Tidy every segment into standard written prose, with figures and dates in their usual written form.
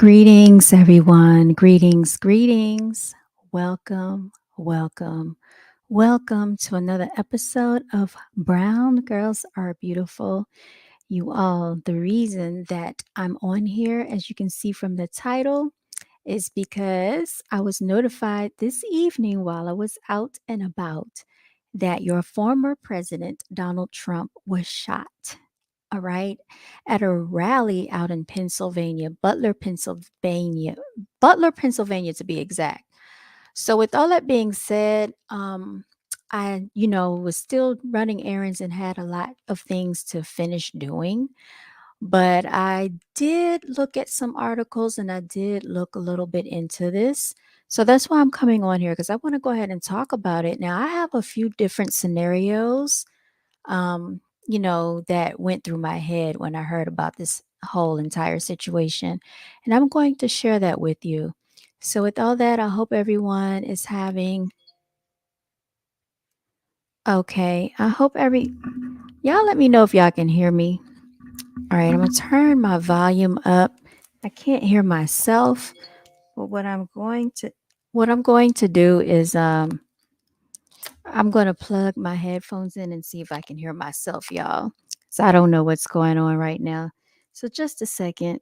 Greetings, everyone. Greetings, greetings. Welcome, welcome, welcome to another episode of Brown Girls Are Beautiful. You all, the reason that I'm on here, as you can see from the title, is because I was notified this evening while I was out and about that your former president, Donald Trump, was shot. All right. At a rally out in Pennsylvania, Butler, Pennsylvania to be exact. So, with all that being said, I was still running errands and had a lot of things to finish doing. But I did look at some articles and I did look a little bit into this. So that's why I'm coming on here because I want to go ahead and talk about it. Now, I have a few different scenarios that went through my head when I heard about this whole entire situation. And I'm going to share that with you. So, with all that, I hope everyone is having okay. Y'all let me know if y'all can hear me. All right, I'm gonna turn my volume up. I can't hear myself, but what I'm going to do is I'm gonna plug my headphones in and see if I can hear myself, y'all. So I don't know what's going on right now. So just a second.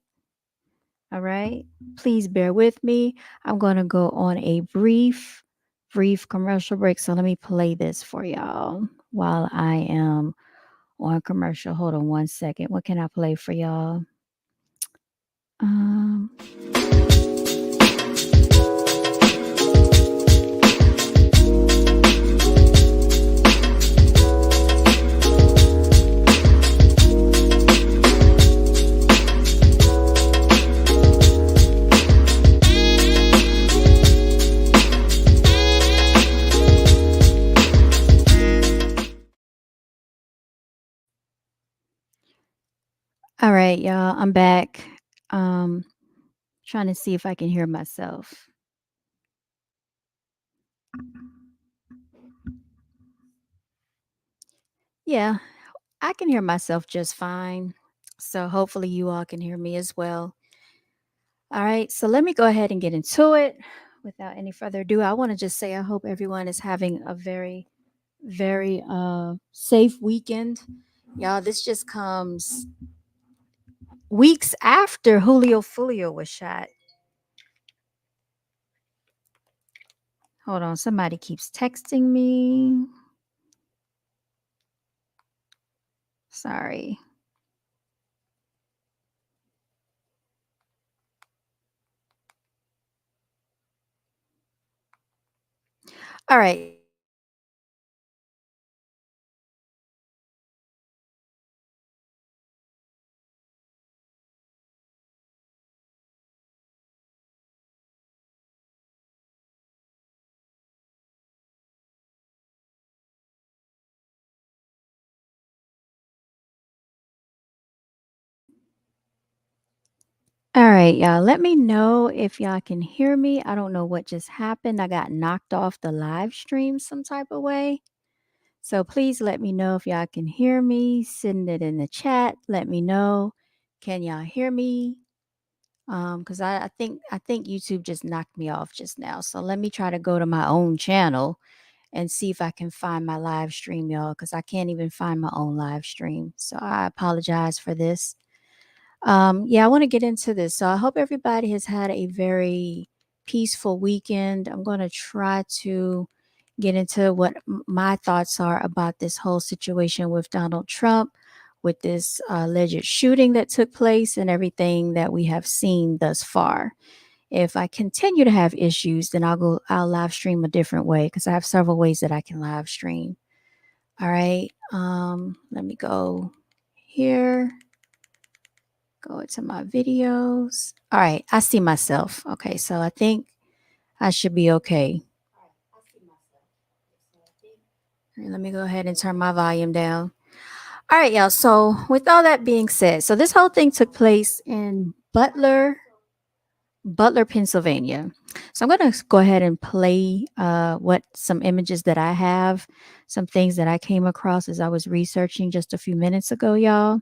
All right. Please bear with me. I'm gonna go on a brief commercial break. So let me play this for y'all while I am on commercial. Hold on one second. What can I play for y'all? Um all right, y'all. I'm back. Um trying to see if I can hear myself. Yeah, I can hear myself just fine. So hopefully you all can hear me as well. All right, so let me go ahead and get into it. Without any further ado, I want to just say I hope everyone is having a very safe weekend. Y'all, this just comes weeks after Julio Fulio was shot. Hold on, somebody keeps texting me. Sorry. All right. All right, y'all. Let me know if y'all can hear me. I don't know what just happened. I got knocked off the live stream some type of way. So please let me know if y'all can hear me. Send it in the chat. Let me know. Can y'all hear me? Because I think YouTube just knocked me off just now. So let me try to go to my own channel and see if I can find my live stream, y'all, because I can't even find my own live stream. So I apologize for this. Yeah, I want to get into this. So I hope everybody has had a very peaceful weekend. I'm going to try to get into what my thoughts are about this whole situation with Donald Trump, with this alleged shooting that took place, and everything that we have seen thus far. If I continue to have issues, then I'll live stream a different way because I have several ways that I can live stream. All right. Let me go here. Go to my videos. All right, I see myself. Okay, so I think I should be okay. All right, let me go ahead and turn my volume down. All right, y'all. So, with all that being said, so this whole thing took place in Butler, Butler, Pennsylvania. So I'm going to go ahead and play what some images that I have, some things that I came across as I was researching just a few minutes ago, y'all.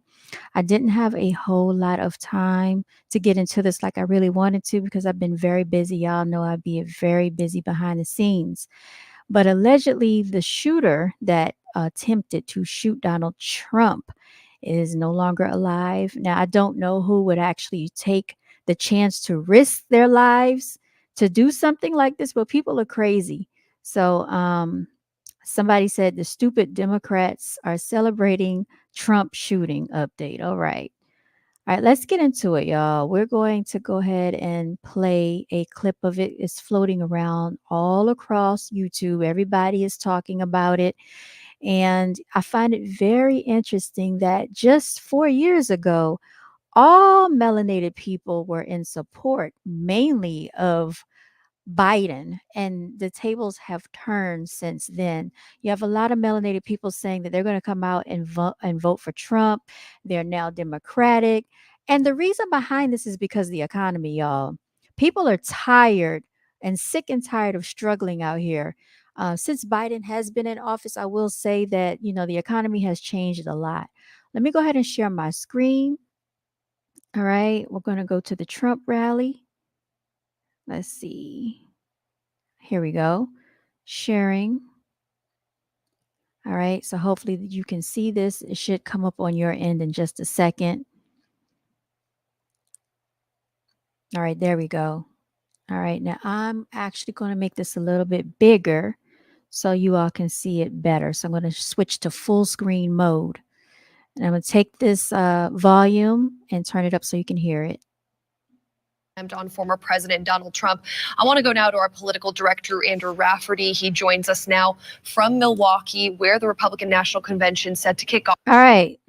I didn't have a whole lot of time to get into this like I really wanted to because I've been very busy. Y'all know I'd be very busy behind the scenes. But allegedly, the shooter that attempted to shoot Donald Trump is no longer alive. Now, I don't know who would actually take the chance to risk their lives to do something like this, but people are crazy. So, somebody said the stupid Democrats are celebrating Trump shooting update. All right. All right, let's get into it, y'all. We're going to go ahead and play a clip of it. It's floating around all across YouTube. Everybody is talking about it. And I find it very interesting that just 4 years ago, all melanated people were in support mainly of Biden, and the tables have turned since then. You have a lot of melanated people saying that they're going to come out and vote for Trump. They're now Democratic. And the reason behind this is because of the economy, y'all. People are tired and sick and tired of struggling out here. Since Biden has been in office, I will say that, the economy has changed a lot. Let me go ahead and share my screen. All right, we're going to go to the Trump rally. Let's see. Here we go. Sharing. All right. So hopefully you can see this. It should come up on your end in just a second. All right. There we go. All right. Now I'm actually going to make this a little bit bigger so you all can see it better. So I'm going to switch to full screen mode. And I'm going to take this volume and turn it up so you can hear it. On former President Donald Trump. I want to go now to our political director, Andrew Rafferty. He joins us now from Milwaukee, where the Republican National Convention set to kick off. All right.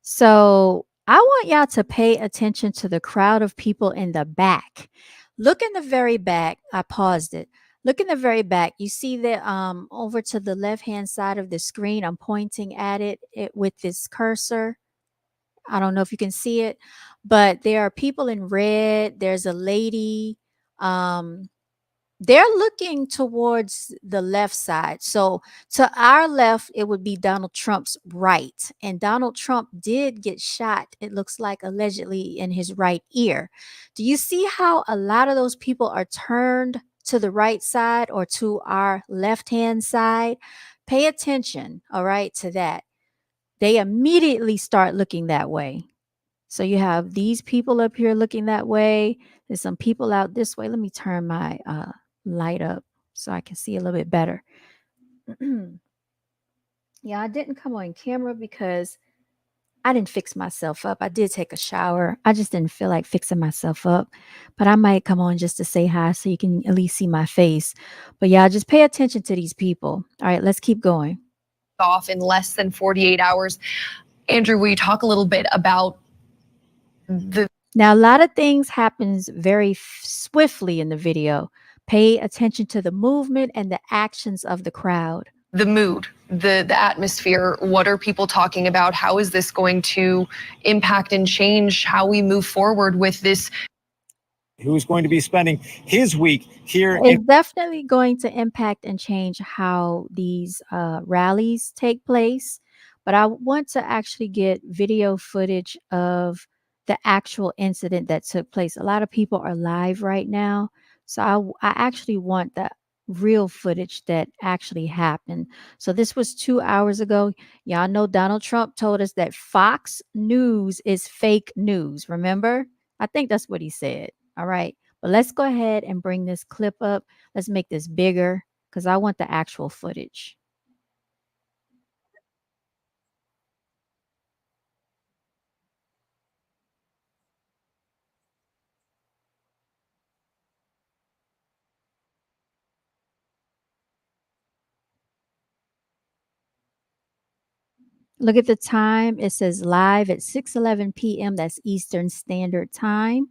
So I want y'all to pay attention to the crowd of people in the back. Look in the very back. I paused it. Look in the very back. You see that over to the left hand side of the screen. I'm pointing at it with this cursor. I don't know if you can see it, but there are people in red. There's a lady. Um, they're looking towards the left side. So to our left, it would be Donald Trump's right. And Donald Trump did get shot, it looks like allegedly in his right ear. Do you see how a lot of those people are turned to the right side or to our left hand side? Pay attention, all right, to that. They immediately start looking that way. So you have these people up here looking that way. There's some people out this way. Let me turn my light up so I can see a little bit better. Yeah, I didn't come on camera because I didn't fix myself up. I did take a shower. I just didn't feel like fixing myself up. But I might come on just to say hi so you can at least see my face. But yeah, just pay attention to these people. All right, let's keep going. Off in less than 48 hours. Andrew, will you talk a little bit about the Now, a lot of things happens very swiftly in the video. Pay attention to the movement and the actions of the crowd. mood, the atmosphere? What are people talking about? How is this going to impact and change how we move forward with this? Who's going to be spending his week here It's definitely going to impact and change how these rallies take place. But I want to actually get video footage of the actual incident that took place. A lot of people are live right now. So I actually want the real footage that actually happened. So this was 2 hours ago. Y'all know Donald Trump told us that Fox News is fake news. Remember? I think that's what he said. All right. But let's go ahead and bring this clip up. Let's make this bigger because I want the actual footage. Look at the time. It says live at 6:11 p.m. That's Eastern Standard Time.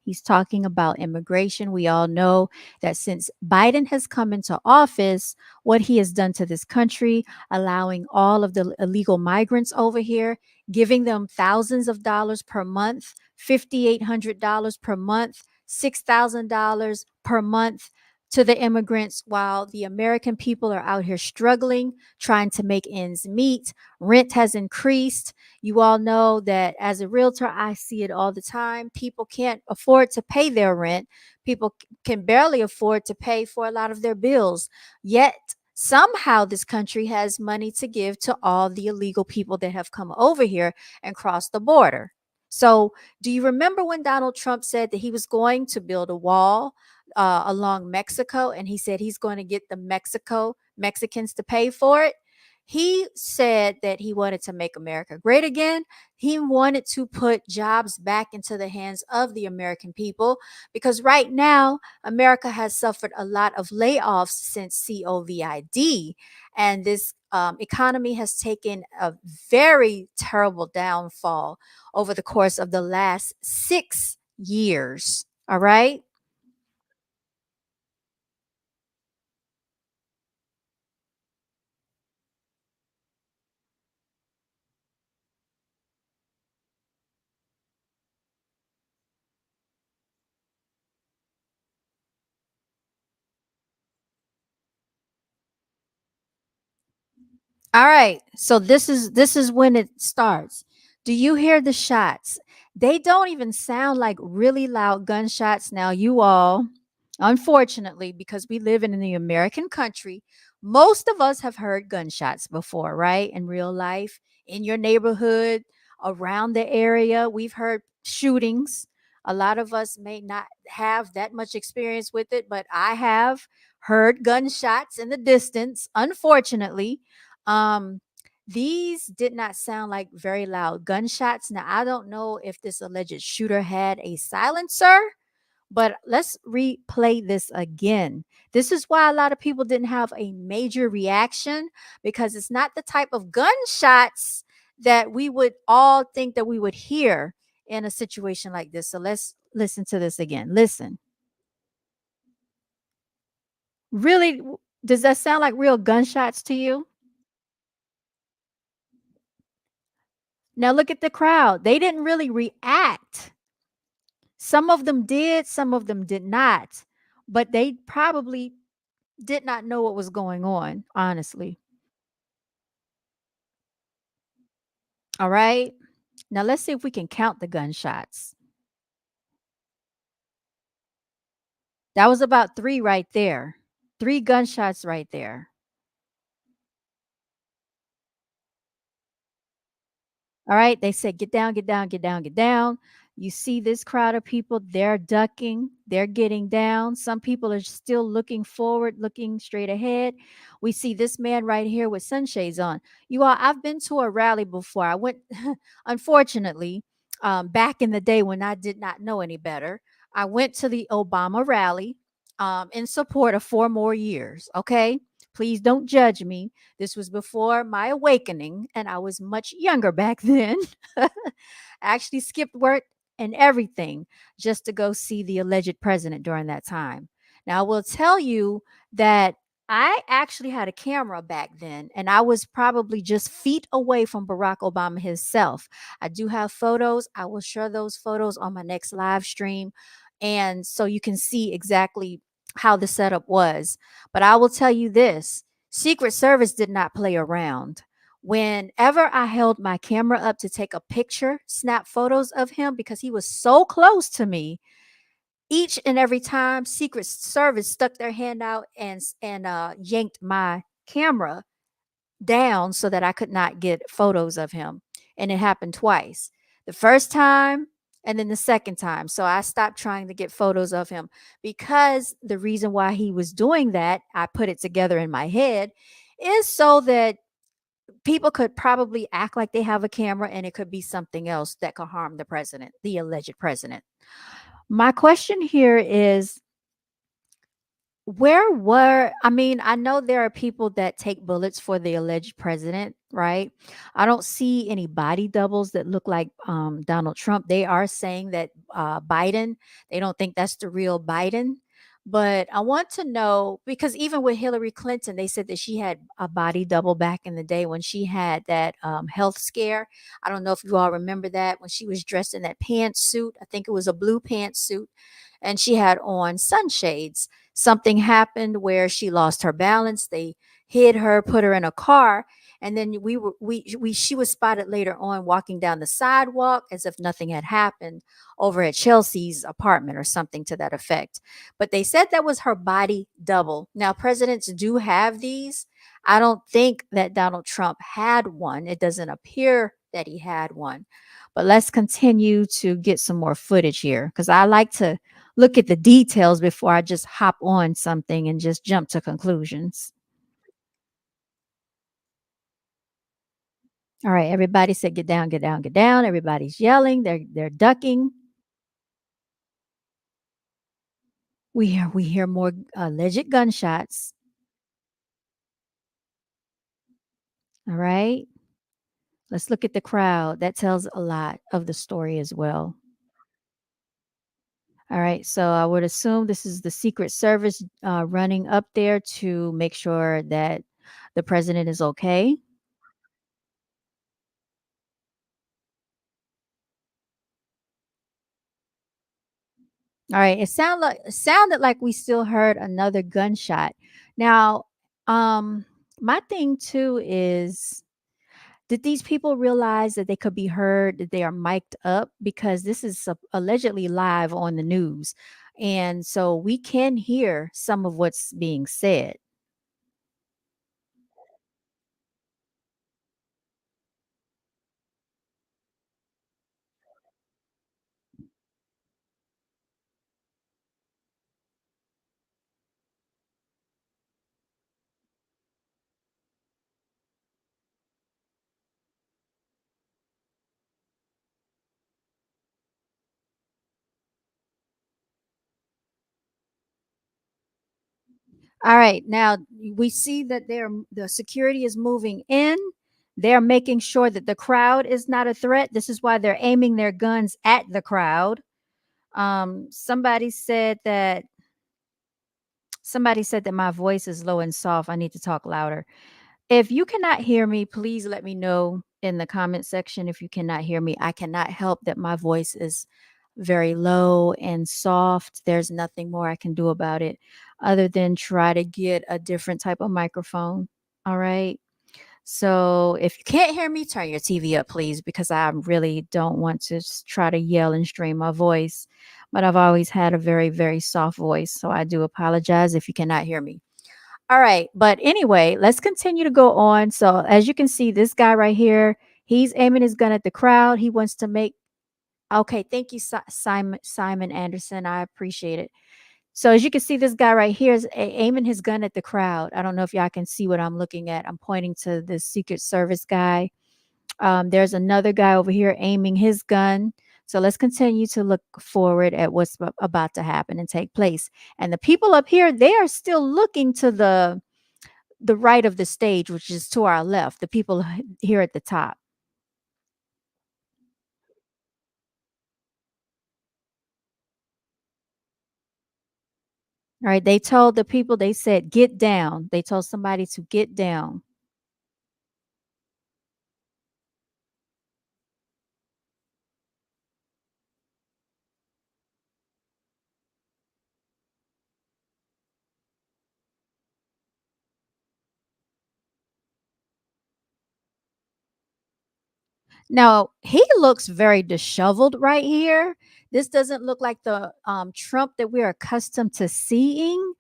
He's talking about immigration. We all know that since Biden has come into office, what he has done to this country, allowing all of the illegal migrants over here, giving them thousands of dollars per month, $5,800 per month, $6,000 per month to the immigrants while the American people are out here struggling, trying to make ends meet. Rent has increased. You all know that as a realtor, I see it all the time. People can't afford to pay their rent. People can barely afford to pay for a lot of their bills. Yet, somehow, this country has money to give to all the illegal people that have come over here and crossed the border. So, do you remember when Donald Trump said that he was going to build a wall along Mexico, and he said he's going to get the Mexicans to pay for it? He said that he wanted to make America great again. He wanted to put jobs back into the hands of the American people because right now, America has suffered a lot of layoffs since COVID. And this economy has taken a very terrible downfall over the course of the last 6 years. All right. All right. So this is when it starts. Do you hear the shots? They don't even sound like really loud gunshots now, you all. Unfortunately, because we live in the American country, most of us have heard gunshots before, right? In real life, in your neighborhood, around the area, we've heard shootings. A lot of us may not have that much experience with it, but I have heard gunshots in the distance, unfortunately. um, these did not sound like very loud gunshots. Now, I don't know if this alleged shooter had a silencer, but let's replay this again. This is why a lot of people didn't have a major reaction because it's not the type of gunshots that we would all think that we would hear in a situation like this. So let's listen to this again. Listen. Really, does that sound like real gunshots to you? Now look at the crowd. They didn't really react. Some of them did, some of them did not. But they probably did not know what was going on, honestly. All right. Now let's see if we can count the gunshots. That was about 3 right there. 3 gunshots right there. All right. They said, get down, get down, get down, get down. You see this crowd of people, they're ducking, they're getting down. Some people are still looking forward, looking straight ahead. We see this man right here with sunshades on. You all, I've been to a rally before. I went, unfortunately, back in the day when I did not know any better. I went to the Obama rally in support of 4 more years. Okay. Please don't judge me. This was before my awakening, and I was much younger back then. I actually skipped work and everything just to go see the alleged president during that time. Now, I will tell you that I actually had a camera back then, and I was probably just feet away from Barack Obama himself. I do have photos. I will share those photos on my next live stream. And so you can see exactly how the setup was. But I will tell you this: Secret Service did not play around. Whenever I held my camera up to take a picture, snap photos of him because he was so close to me, each and every time Secret Service stuck their hand out and yanked my camera down so that I could not get photos of him. And it happened twice. The first time and then the second time. So I stopped trying to get photos of him because the reason why he was doing that, I put it together in my head, is so that people could probably act like they have a camera and it could be something else that could harm the president, the alleged president. My question here is, I mean, I know there are people that take bullets for the alleged president, right? I don't see any body doubles that look like Donald Trump. They are saying that Biden, they don't think that's the real Biden. But I want to know because even with Hillary Clinton, they said that she had a body double back in the day when she had that health scare. I don't know if you all remember that when she was dressed in that pantsuit. I think it was a blue pantsuit, and she had on sunshades. Something happened where she lost her balance. They hid her, put her in a car, and then we she was spotted later on walking down the sidewalk as if nothing had happened over at Chelsea's apartment or something to that effect. But they said that was her body double. Now, presidents do have these. I don't think that Donald Trump had one. It doesn't appear that he had one. But let's continue to get some more footage here because I like to look at the details before I just hop on something and just jump to conclusions. All right, everybody said get down, get down, get down. Everybody's yelling. They're ducking. We hear more alleged gunshots. All right. Let's look at the crowd. That tells a lot of the story as well. All right. So I would assume this is the Secret Service running up there to make sure that the president is okay. All right. It sounded like we still heard another gunshot. Now, my thing too is, did these people realize that they could be heard, that they are mic'd up? Because this is allegedly live on the news. And so we can hear some of what's being said. All right. Now we see that the security is moving in. They're making sure that the crowd is not a threat. This is why they're aiming their guns at the crowd. Somebody said that my voice is low and soft. I need to talk louder. If you cannot hear me, please let me know in the comment section. If you cannot hear me, I cannot help that my voice is very low and soft. There's nothing more I can do about it other than try to get a different type of microphone. All right. So if you can't hear me, turn your TV up, please, because I really don't want to try to yell and strain my voice. But I've always had a very, very soft voice. So I do apologize if you cannot hear me. All right. But anyway, let's continue to go on. So as you can see, this guy right here, he's aiming his gun at the crowd. He wants to make. Okay. Thank you, Simon Anderson. I appreciate it. So as you can see, this guy right here is aiming his gun at the crowd. I don't know if y'all can see what I'm looking at. I'm pointing to the Secret Service guy. There's another guy over here aiming his gun. So let's continue to look forward at what's about to happen and take place. And the people up here, they are still looking to the right of the stage, which is to our left, the people here at the top. All right. They told the people, they said, get down. They told somebody to get down. Now, he looks very disheveled right here. This doesn't look like the Trump that we're accustomed to seeing.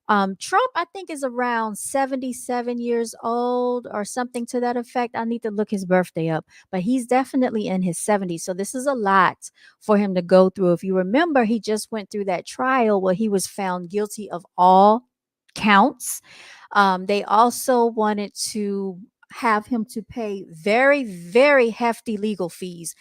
Trump, I think, is around 77 years old or something to that effect. I need to look his birthday up, but he's definitely in his 70s. So this is a lot for him to go through. If you remember, he just went through that trial where he was found guilty of all counts. They also wanted to have him to pay very, very hefty legal fees.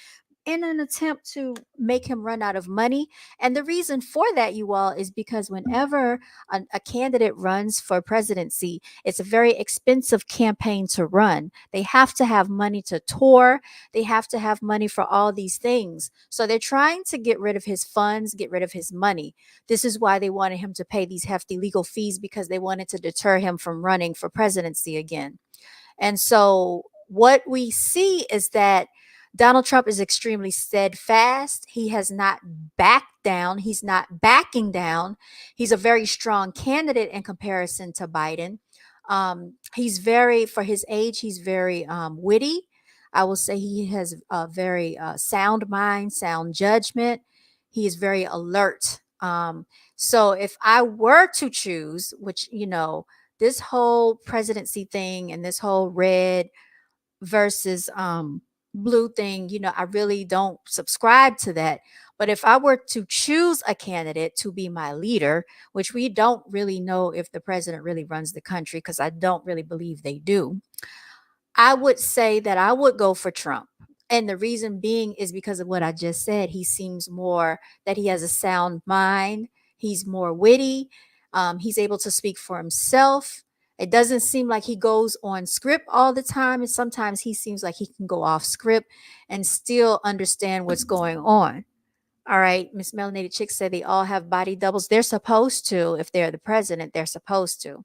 in an attempt to make him run out of money. And the reason for that, you all, is because whenever a candidate runs for presidency, it's a very expensive campaign to run. They have to have money to tour, they have to have money for all these things. So they're trying to get rid of his funds, get rid of his money. This is why they wanted him to pay these hefty legal fees, because they wanted to deter him from running for presidency again. And so what we see is that Donald Trump is extremely steadfast. He has not backed down. He's not backing down. He's a very strong candidate in comparison to Biden. He's very, for his age, he's very witty. I will say he has a very sound mind, sound judgment. He is very alert. So if I were to choose, which, this whole presidency thing and this whole red versus blue thing, I really don't subscribe to that. But if I were to choose a candidate to be my leader, which we don't really know if the president really runs the country, because I don't really believe they do, I would say that I would go for Trump. And the reason being is because of what I just said. He seems more that he has a sound mind. He's more witty. He's able to speak for himself. It doesn't seem like he goes on script all the time. And sometimes he seems like he can go off script and still understand what's going on. All right. Miss Melanated Chick said they all have body doubles. They're supposed to. If they're the president, they're supposed to.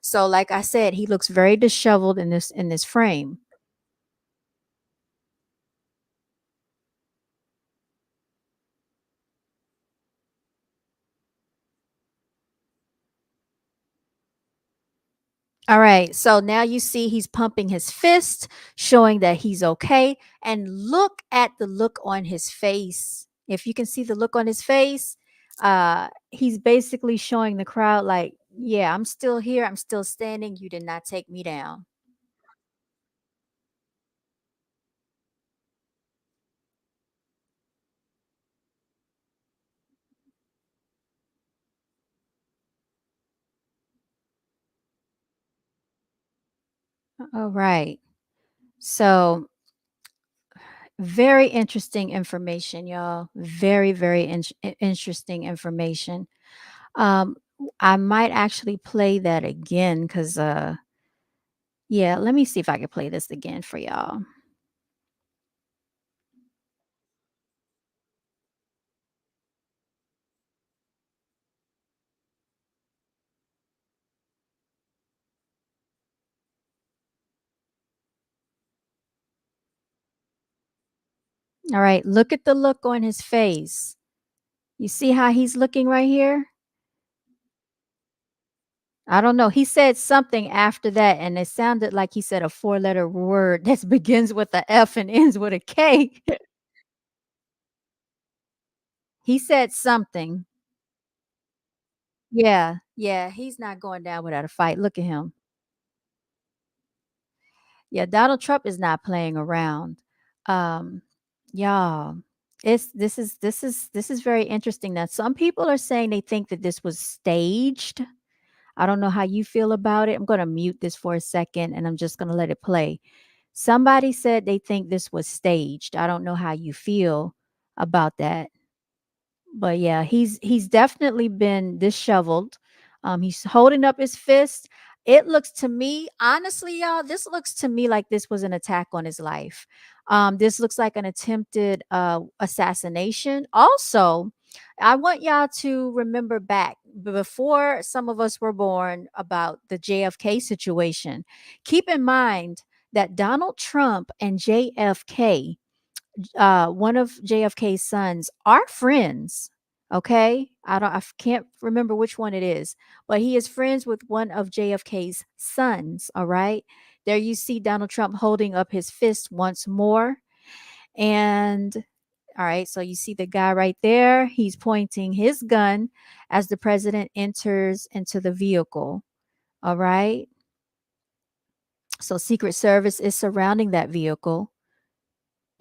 So, like I said, he looks very disheveled in this frame. All right. So now you see he's pumping his fist, showing that he's okay. And look at the look on his face. If you can see the look on his face, he's basically showing the crowd, like, yeah, I'm still here. I'm still standing. You did not take me down. All right. So very interesting information, y'all. Very, very interesting information. Um, I might actually play that again because, yeah, let me see if I can play this again for y'all. All right, look at the look on his face. You see how he's looking right here? I don't know. He said something after that, and it sounded like he said a four-letter word that begins with a F and ends with a K. He said something. Yeah, yeah, he's not going down without a fight. Look at him. Yeah, Donald Trump is not playing around. Um, y'all, this is very interesting. That some people are saying they think that this was staged. I don't know how you feel about it. I'm going to mute this for a second and I'm just going to let it play. Somebody said they think this was staged. I don't know how you feel about that. But yeah, he's definitely been disheveled. He's holding up his fist. It looks to me, honestly, y'all, this looks to me like this was an attack on his life. This looks like an attempted assassination. Also, I want y'all to remember back before some of us were born about the JFK situation. Keep in mind that Donald Trump and JFK, one of JFK's sons, are friends. Okay, can't remember which one it is, but he is friends with one of JFK's sons. All right, there you see Donald Trump holding up his fist once more, and all right, so you see the guy right there. He's pointing his gun as the president enters into the vehicle. All right, so Secret Service is surrounding that vehicle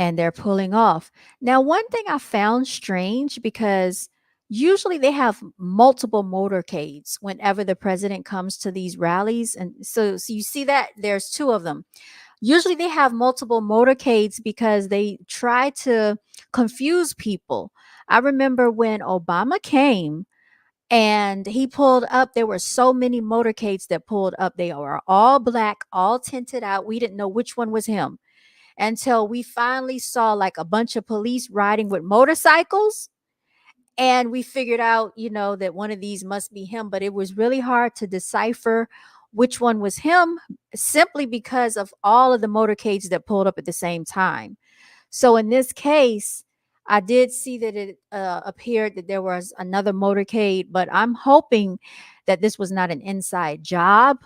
and they're pulling off. Now, one thing I found strange, because usually they have multiple motorcades whenever the president comes to these rallies. And so you see that there's two of them. Usually they have multiple motorcades because they try to confuse people. I remember when Obama came and he pulled up, there were so many motorcades that pulled up. They were all black, all tinted out. We didn't know which one was him until we finally saw like a bunch of police riding with motorcycles. And we figured out, that one of these must be him, but it was really hard to decipher which one was him simply because of all of the motorcades that pulled up at the same time. So in this case, I did see that it appeared that there was another motorcade, but I'm hoping that this was not an inside job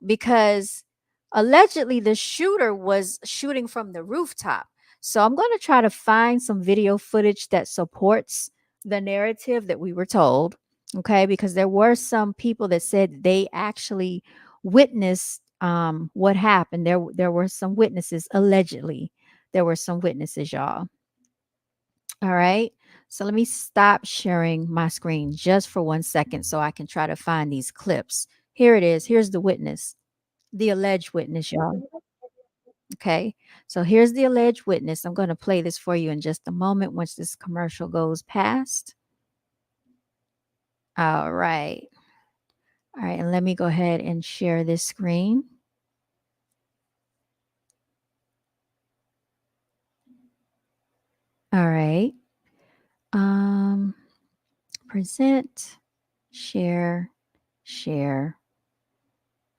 because allegedly the shooter was shooting from the rooftop. So I'm going to try to find some video footage that supports the narrative that we were told. Okay, because there were some people that said they actually witnessed what happened. There were some witnesses allegedly. There were some witnesses, y'all. All right. So let me stop sharing my screen just for 1 second so I can try to find these clips. Here it is. Here's the witness, the alleged witness, y'all. Okay. So here's the alleged witness. I'm going to play this for you in just a moment once this commercial goes past. All right. All right. And let me go ahead and share this screen. All right. Present, share, share.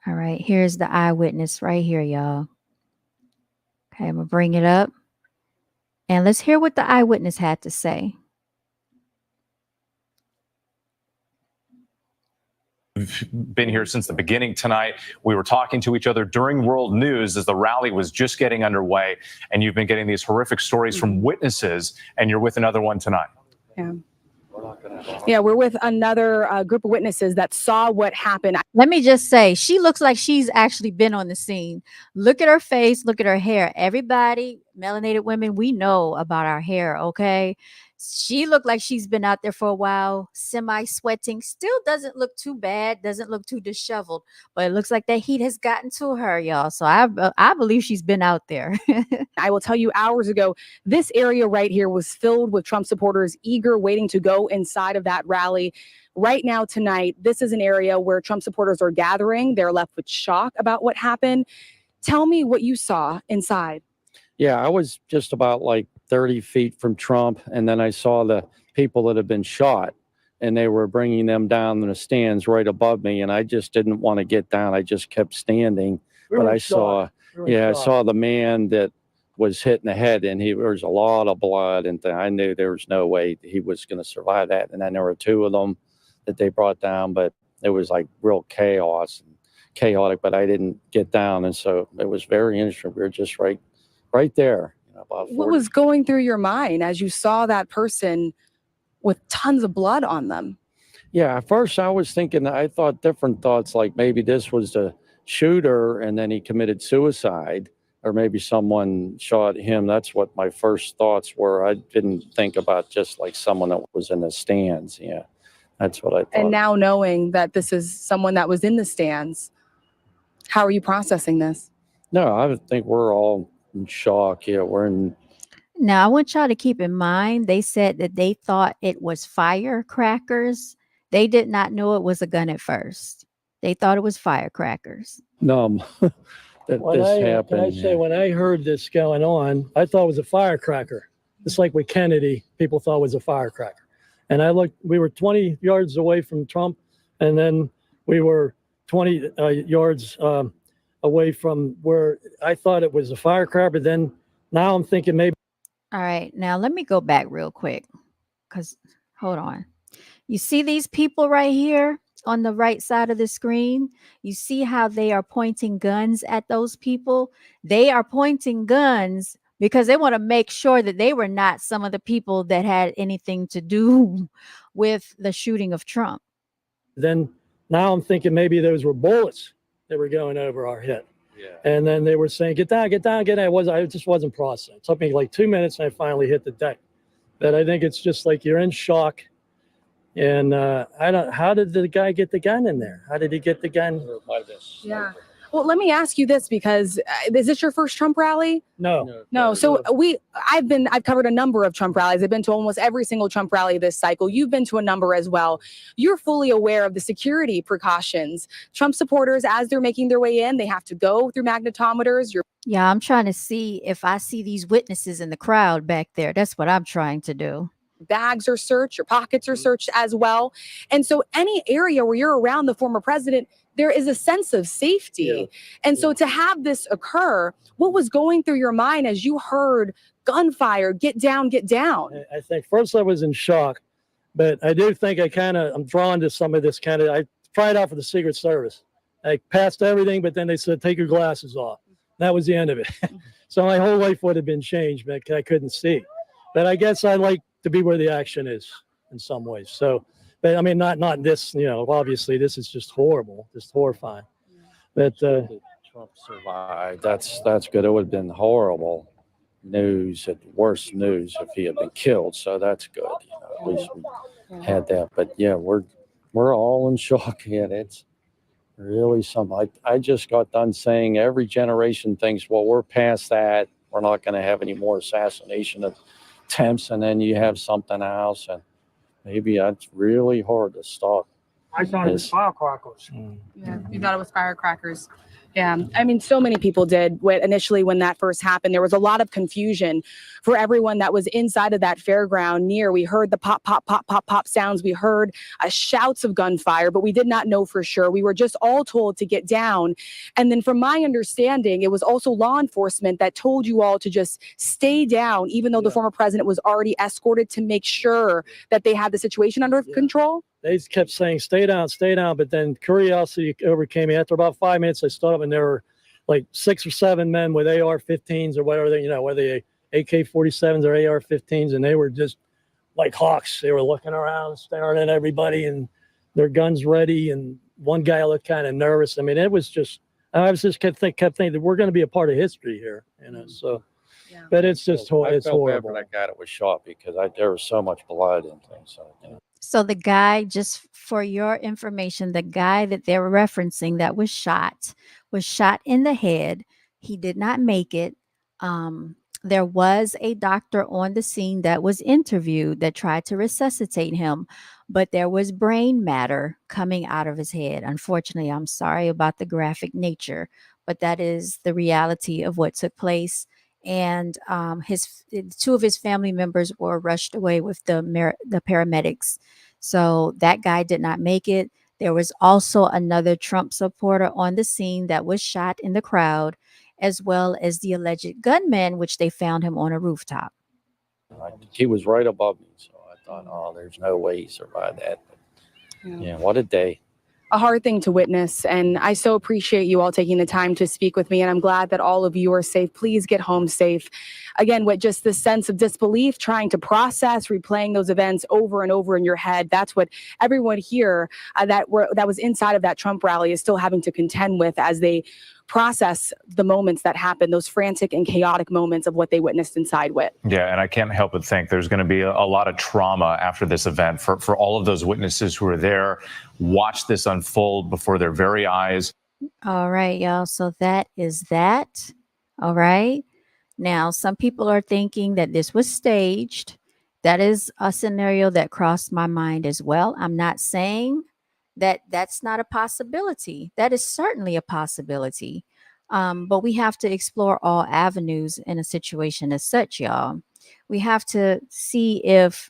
All right. Here's the eyewitness right here, y'all. Okay. I'm going to bring it up. And let's hear what the eyewitness had to say. We've been here since the beginning tonight. We were talking to each other during World News as the rally was just getting underway, and you've been getting these horrific stories from witnesses, and you're with another one tonight. Yeah. Yeah, we're with another group of witnesses that saw what happened. Let me just say, she looks like she's actually been on the scene. Look at her face, look at her hair. Everybody, melanated women, we know about our hair, okay? She looked like she's been out there for a while, semi-sweating. Still doesn't look too bad, doesn't look too disheveled, but it looks like that heat has gotten to her, y'all. So I believe she's been out there. I will tell you, hours ago, this area right here was filled with Trump supporters eager, waiting to go inside of that rally. Right now, tonight, this is an area where Trump supporters are gathering. They're left with shock about what happened. Tell me what you saw inside. Yeah, I was just about like 30 feet from Trump, and then I saw the people that had been shot, and they were bringing them down in the stands right above me, and I just didn't want to get down. I just kept standing. But I saw, I saw the man that was hit in the head, and there was a lot of blood, and I knew there was no way he was going to survive that. And then there were two of them that they brought down, but it was like real chaos and chaotic, but I didn't get down. And so it was very interesting. We were just right there. What was going through your mind as you saw that person with tons of blood on them? Yeah, at first I was thinking, I thought different thoughts, like maybe this was the shooter and then he committed suicide, or maybe someone shot him. That's what my first thoughts were. I didn't think about just like someone that was in the stands. Yeah, that's what I thought. And now knowing that this is someone that was in the stands, how are you processing this? No, I think we're all in shock. Yeah, we're in. Now, I want y'all to keep in mind, they said that they thought it was firecrackers. They did not know it was a gun at first. They thought it was firecrackers. Numb that When this can I happened. say, when I heard this going on, I thought it was a firecracker. It's like with Kennedy, people thought it was a firecracker. And I looked, we were 20 yards away from Trump, and then we were 20 yards away from where I thought it was a firecracker. But then now I'm thinking maybe. All right, now let me go back real quick because hold on. You see these people right here on the right side of the screen? You see how they are pointing guns at those people? They are pointing guns because they want to make sure that they were not some of the people that had anything to do with the shooting of Trump. Then now I'm thinking maybe those were bullets that were going over our head. Yeah. And then they were saying, get down, get down, get down. I just wasn't processing. It took me like 2 minutes and I finally hit the deck. But I think it's just like you're in shock. And how did the guy get the gun in there? How did he get the gun? Yeah. Well, let me ask you this, because is this your first Trump rally? No. No. So I've covered a number of Trump rallies. I've been to almost every single Trump rally this cycle. You've been to a number as well. You're fully aware of the security precautions. Trump supporters, as they're making their way in, they have to go through magnetometers. Yeah, I'm trying to see if I see these witnesses in the crowd back there. That's what I'm trying to do. Bags are searched, your pockets are searched as well. And so any area where you're around the former president, there is a sense of safety. Yeah. And so to have this occur, what was going through your mind as you heard gunfire, get down, get down? I think first I was in shock, but I do think I'm drawn to some of this I tried out for the Secret Service. I passed everything, but then they said, take your glasses off. That was the end of it. So my whole life would have been changed, but I couldn't see. But I guess I like to be where the action is in some ways. So, but I mean, not this, obviously this is just horrible, just horrifying. But Trump survived. That's good. It would have been horrible news, worse news if he had been killed. So that's good. At least we had that. But yeah, we're all in shock. Yeah, it's really something. I just got done saying every generation thinks, well, we're past that. We're not going to have any more assassination attempts, and then you have something else, and maybe that's really hard to stop. I thought it was firecrackers. Yeah, you thought it was firecrackers. Yeah, I mean, so many people did. Initially, when that first happened, there was a lot of confusion for everyone that was inside of that fairground near. We heard the pop, pop, pop, pop, pop sounds. We heard shouts of gunfire, but we did not know for sure. We were just all told to get down. And then from my understanding, it was also law enforcement that told you all to just stay down, even though the former president was already escorted, to make sure that they had the situation under control. they kept saying, stay down, stay down. But then curiosity overcame me. After about 5 minutes, I stood up and there were like 6 or 7 men with AR-15s or whatever, whether they AK-47s or AR-15s. And they were just like hawks. They were looking around, staring at everybody and their guns ready. And one guy looked kind of nervous. I mean, it was just, kept thinking that we're going to be a part of history here, so. Yeah. But it's just it's horrible. Bad for that guy that was shot because there was so much blood and things. So the guy, just for your information, the guy that they were referencing that was shot in the head. He did not make it. There was a doctor on the scene that was interviewed that tried to resuscitate him, but there was brain matter coming out of his head. Unfortunately, I'm sorry about the graphic nature, but that is the reality of what took place. And 2 of his family members were rushed away with the paramedics. So that guy did not make it. There was also another Trump supporter on the scene that was shot in the crowd, as well as the alleged gunman, which they found him on a rooftop. He was right above me, so I thought, oh, there's no way he survived that. But, yeah, what a day. A hard thing to witness, and I so appreciate you all taking the time to speak with me, and I'm glad that all of you are safe. Please get home safe. Again, with just this sense of disbelief, trying to process, replaying those events over and over in your head, that's what everyone here that was inside of that Trump rally is still having to contend with as they process the moments that happened, those frantic and chaotic moments of what they witnessed inside Whit. Yeah, and I can't help but think there's going to be a lot of trauma after this event for all of those witnesses who are there, watch this unfold before their very eyes. All right, y'all. So that is that. All right. Now, some people are thinking that this was staged. That is a scenario that crossed my mind as well. I'm not saying that that's not a possibility. That is certainly a possibility. But we have to explore all avenues in a situation as such, y'all. We have to see if,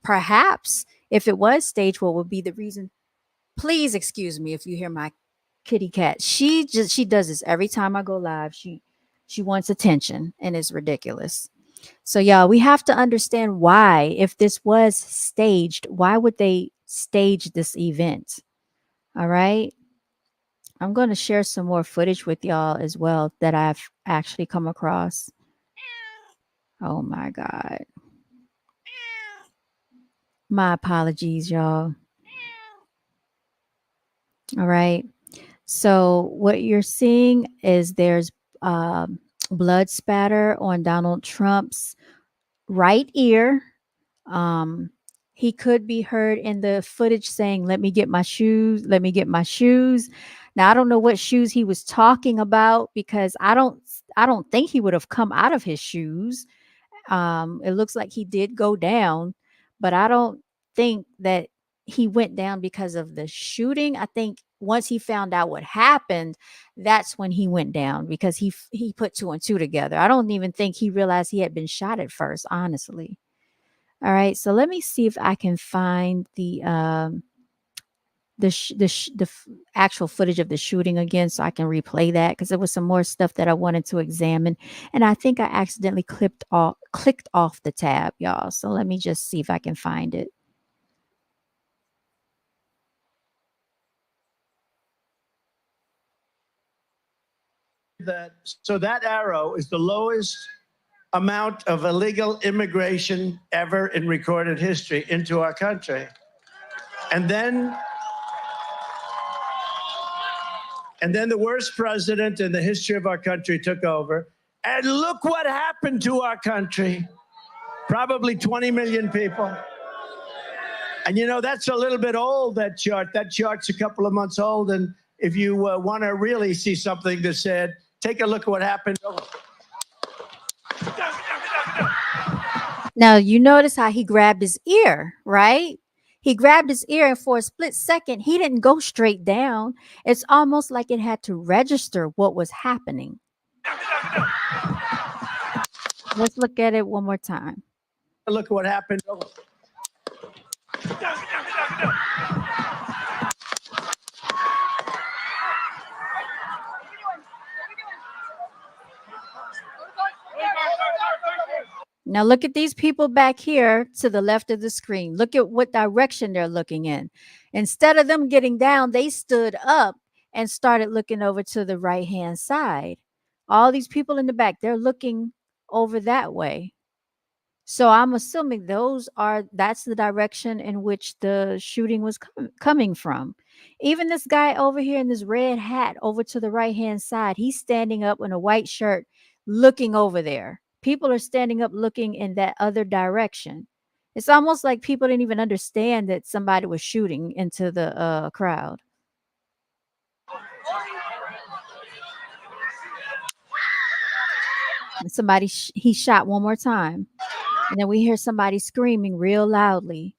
perhaps if it was staged, what would be the reason? Please excuse me if you hear my kitty cat. She does this every time I go live. She wants attention and it's ridiculous. So y'all, we have to understand why, if this was staged, why would they stage this event? All right. I'm going to share some more footage with y'all as well that I've actually come across. Oh my God. My apologies, y'all. All right. So what you're seeing is there's blood spatter on Donald Trump's right ear. He could be heard in the footage saying, let me get my shoes. Let me get my shoes. Now I don't know what shoes he was talking about because I don't think he would have come out of his shoes. It looks like he did go down, but I don't think that he went down because of the shooting. I think once he found out what happened, that's when he went down because he put two and two together. I don't even think he realized he had been shot at first, honestly. All right, so let me see if I can find the actual footage of the shooting again so I can replay that because there was some more stuff that I wanted to examine, and I think I accidentally clicked off the tab, y'all. So let me just see if I can find it. So that arrow is the lowest amount of illegal immigration ever in recorded history into our country. And then the worst president in the history of our country took over. And look what happened to our country. Probably 20 million people. And you know, that's a little bit old, that chart. That chart's a couple of months old. And if you want to really see something that's said, take a look at what happened. Now, you notice how he grabbed his ear, right? He grabbed his ear, and for a split second, he didn't go straight down. It's almost like it had to register what was happening. Let's look at it one more time. Look at what happened. Now look at these people back here to the left of the screen. Look at what direction they're looking in. Instead of them getting down, they stood up and started looking over to the right-hand side. All these people in the back, they're looking over that way. So I'm assuming that's the direction in which the shooting was coming from. Even this guy over here in this red hat over to the right-hand side, he's standing up in a white shirt looking over there. People are standing up looking in that other direction. It's almost like people didn't even understand that somebody was shooting into the crowd. And he shot one more time. And then we hear somebody screaming real loudly.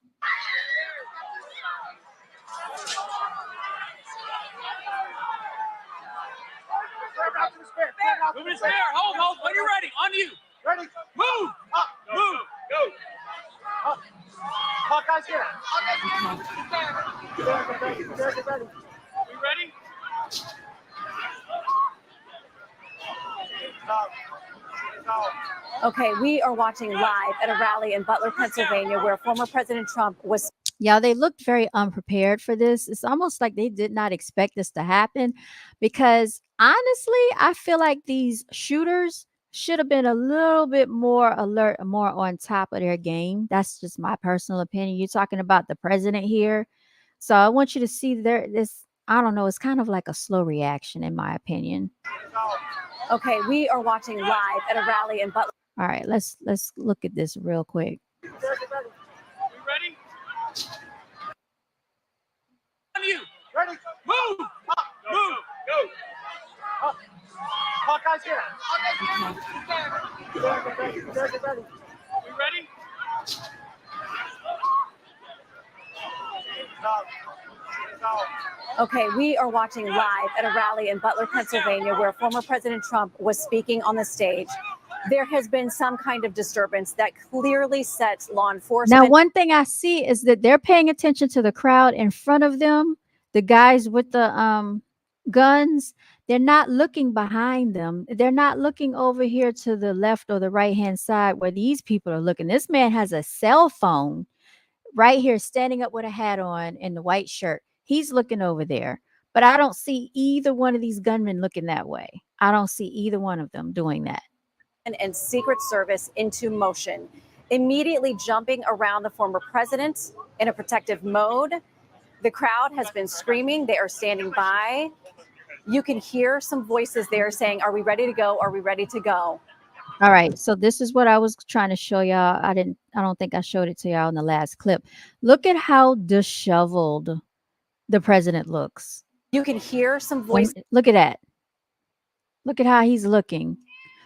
Move his hair. Hold. When you're ready. On you. Ready. Move. Up. Move. Go. Up. Hawkeye's here. Ready. We ready? Okay, we are watching live at a rally in Butler, Pennsylvania, where former President Trump was. Yeah, they looked very unprepared for this. It's almost like they did not expect this to happen because honestly, I feel like these shooters should have been a little bit more alert, more on top of their game. That's just my personal opinion. You're talking about the president here. So I want you to see I don't know, it's kind of like a slow reaction in my opinion. Okay, we are watching live at a rally in Butler. All right, let's look at this real quick. We ready? On you. Ready. Move. Up. Move. Go. Up. Hawkeye's here. Ready. We ready? Okay, we are watching live at a rally in Butler, Pennsylvania, where former President Trump was speaking on the stage. There has been some kind of disturbance that clearly sets law enforcement. Now, one thing I see is that they're paying attention to the crowd in front of them, the guys with the guns. They're not looking behind them. They're not looking over here to the left or the right-hand side where these people are looking. This man has a cell phone right here, standing up with a hat on and the white shirt. He's looking over there. But I don't see either one of these gunmen looking that way. I don't see either one of them doing that. And Secret Service into motion, immediately jumping around the former president in a protective mode. The crowd has been screaming. They are standing by. You can hear some voices there saying, "Are we ready to go? Are we ready to go?" All right, so this is what I was trying to show y'all. I don't think I showed it to y'all in the last clip. Look at how disheveled the president looks. You can hear some voices. Look at that. Look at how he's looking.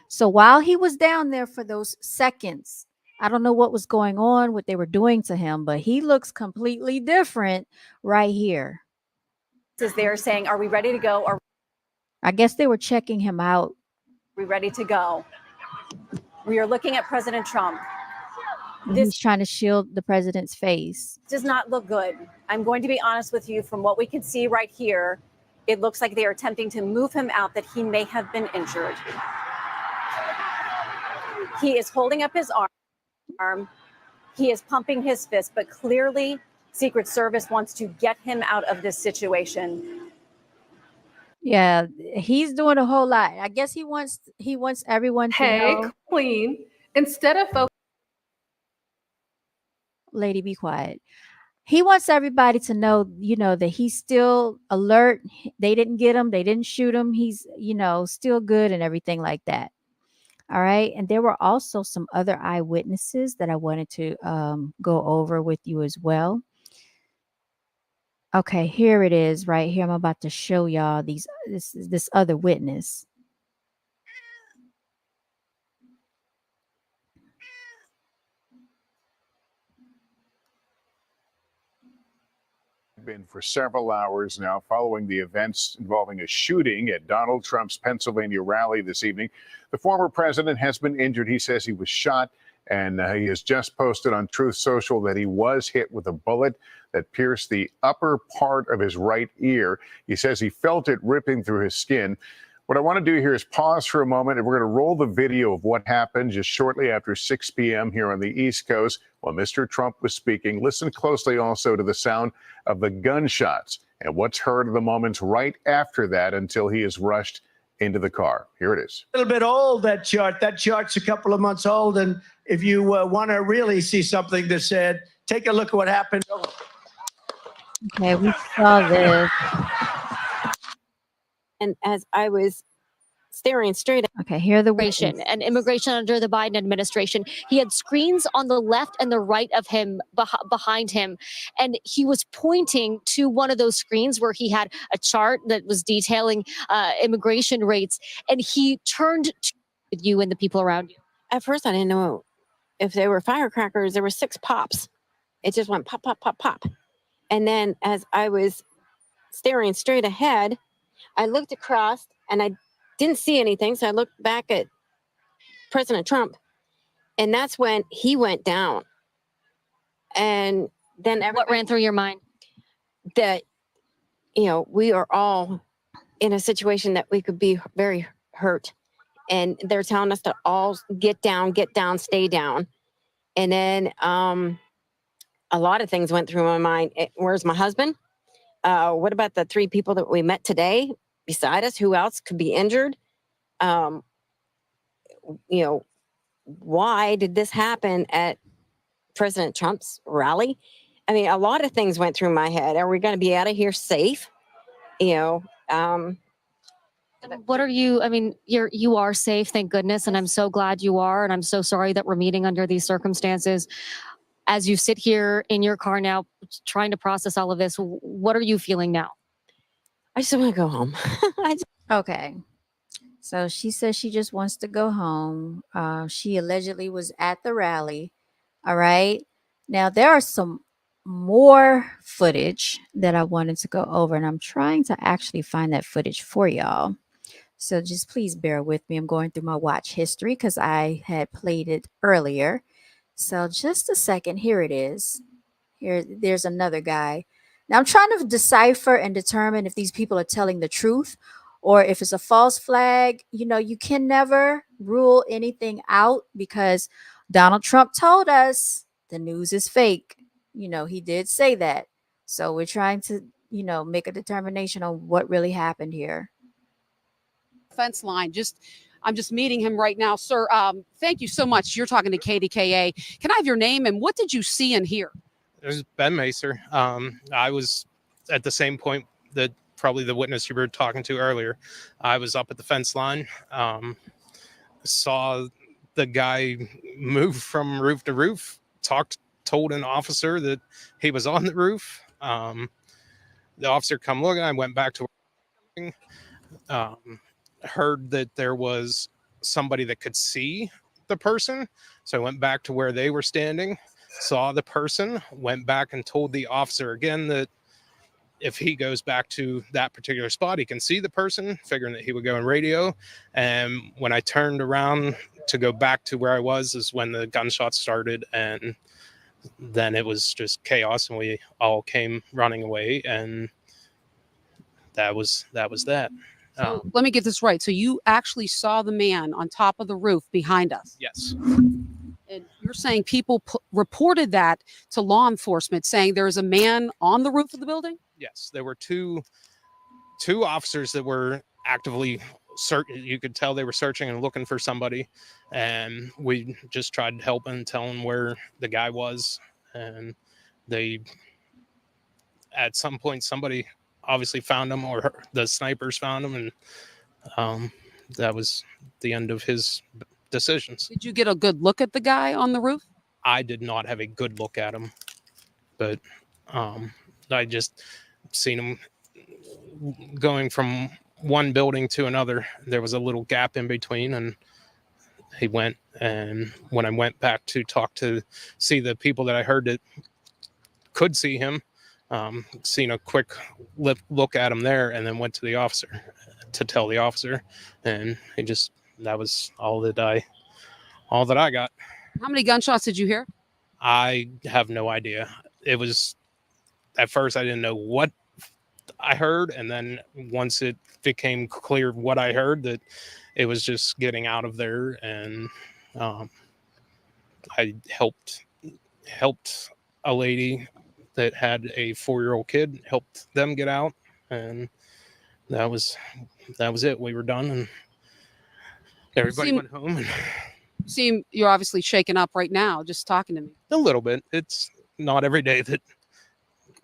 So while he was down there for those seconds, I don't know what was going on, what they were doing to him, but he looks completely different right here. They're saying, are we ready to go? Are I guess they were checking him out. we ready to go? We are looking at President Trump. He's trying to shield the president's face. Does not look good. I'm going to be honest with you. From what we can see right here, it looks like they are attempting to move him out, that he may have been injured. He is holding up his arm. He is pumping his fist, but clearly Secret Service wants to get him out of this situation. Yeah, he's doing a whole lot. I guess he wants everyone to know. Queen, instead of Lady, be quiet. He wants everybody to know, that he's still alert. They didn't get him. They didn't shoot him. He's, still good and everything like that. All right. And there were also some other eyewitnesses that I wanted to go over with you as well. Okay, here it is right here. I'm about to show y'all this other witness. Been for several hours now following the events involving a shooting at Donald Trump's Pennsylvania rally this evening. The former president has been injured. He says he was shot, and he has just posted on Truth Social that he was hit with a bullet that pierced the upper part of his right ear. He says he felt it ripping through his skin. What I want to do here is pause for a moment, and we're going to roll the video of what happened just shortly after 6 p.m. here on the East Coast while Mr. Trump was speaking. Listen closely also to the sound of the gunshots and what's heard of the moments right after that until he is rushed into the car. Here it is. A little bit old, that chart. That chart's a couple of months old, and if you want to really see something that's said, take a look at what happened. Okay, we saw this. And as I was staring straight at Okay, here the immigration and immigration under the Biden administration, he had screens on the left and the right of him behind him, and he was pointing to one of those screens where he had a chart that was detailing immigration rates, and he turned to you and the people around you. At first, I didn't know if they were firecrackers. There were 6 pops. It just went pop, pop, pop, pop. And then as I was staring straight ahead, I looked across and I didn't see anything. So I looked back at President Trump, and that's when he went down. And then what ran through your mind? That, we are all in a situation that we could be very hurt. And they're telling us to all get down, stay down. And then a lot of things went through my mind. Where's my husband? What about the 3 people that we met today beside us? Who else could be injured? Why did this happen at President Trump's rally? I mean, a lot of things went through my head. Are we going to be out of here safe? What are you? I mean, you are safe, thank goodness, and I'm so glad you are. And I'm so sorry that we're meeting under these circumstances. As you sit here in your car now, trying to process all of this, what are you feeling now? I just want to go home. Okay. So she says she just wants to go home. She allegedly was at the rally. All right. Now, there are some more footage that I wanted to go over, and I'm trying to actually find that footage for y'all. So just please bear with me. I'm going through my watch history because I had played it earlier. So just a second. Here it is. There's another guy. Now I'm trying to decipher and determine if these people are telling the truth or if it's a false flag. You can never rule anything out because Donald Trump told us the news is fake. He did say that. So we're trying to, make a determination on what really happened here. Fence line. I'm just meeting him right now, sir. Thank you so much. You're talking to KDKA. Can I have your name and what did you see and hear? There's Ben Macer. I was at the same point that probably the witness you were talking to earlier. I was up at the fence line, saw the guy move from roof to roof, told an officer that he was on the roof. The officer come look, and I went back to talking. Heard that there was somebody that could see the person. So I went back to where they were standing, saw the person, went back and told the officer again that if he goes back to that particular spot, he can see the person, figuring that he would go in radio. And when I turned around to go back to where I was is when the gunshots started, and then it was just chaos and we all came running away, and that was that. So let me get this right. So you actually saw the man on top of the roof behind us. Yes. And you're saying people reported that to law enforcement, saying there is a man on the roof of the building? Yes, there were two officers that were actively searching. You could tell they were searching and looking for somebody, and we just tried to help and tell them where the guy was. And they, at some point, somebody obviously found him, or the snipers found him, and that was the end of his decisions. Did you get a good look at the guy on the roof? I did not have a good look at him, but I just seen him going from one building to another. There was a little gap in between, and he went. And when I went back to see the people that I heard that could see him, seen a quick look at him there, and then went to the officer to tell the officer, and that was all that I got. How many gunshots did you hear? I have no idea. It was, at first I didn't know what I heard, and then once it became clear what I heard, that it was just getting out of there, and I helped a lady that had a 4-year-old kid, helped them get out, and that was it. We were done, and everybody went home. And you're obviously shaken up right now just talking to me. a little bit. It's not every day that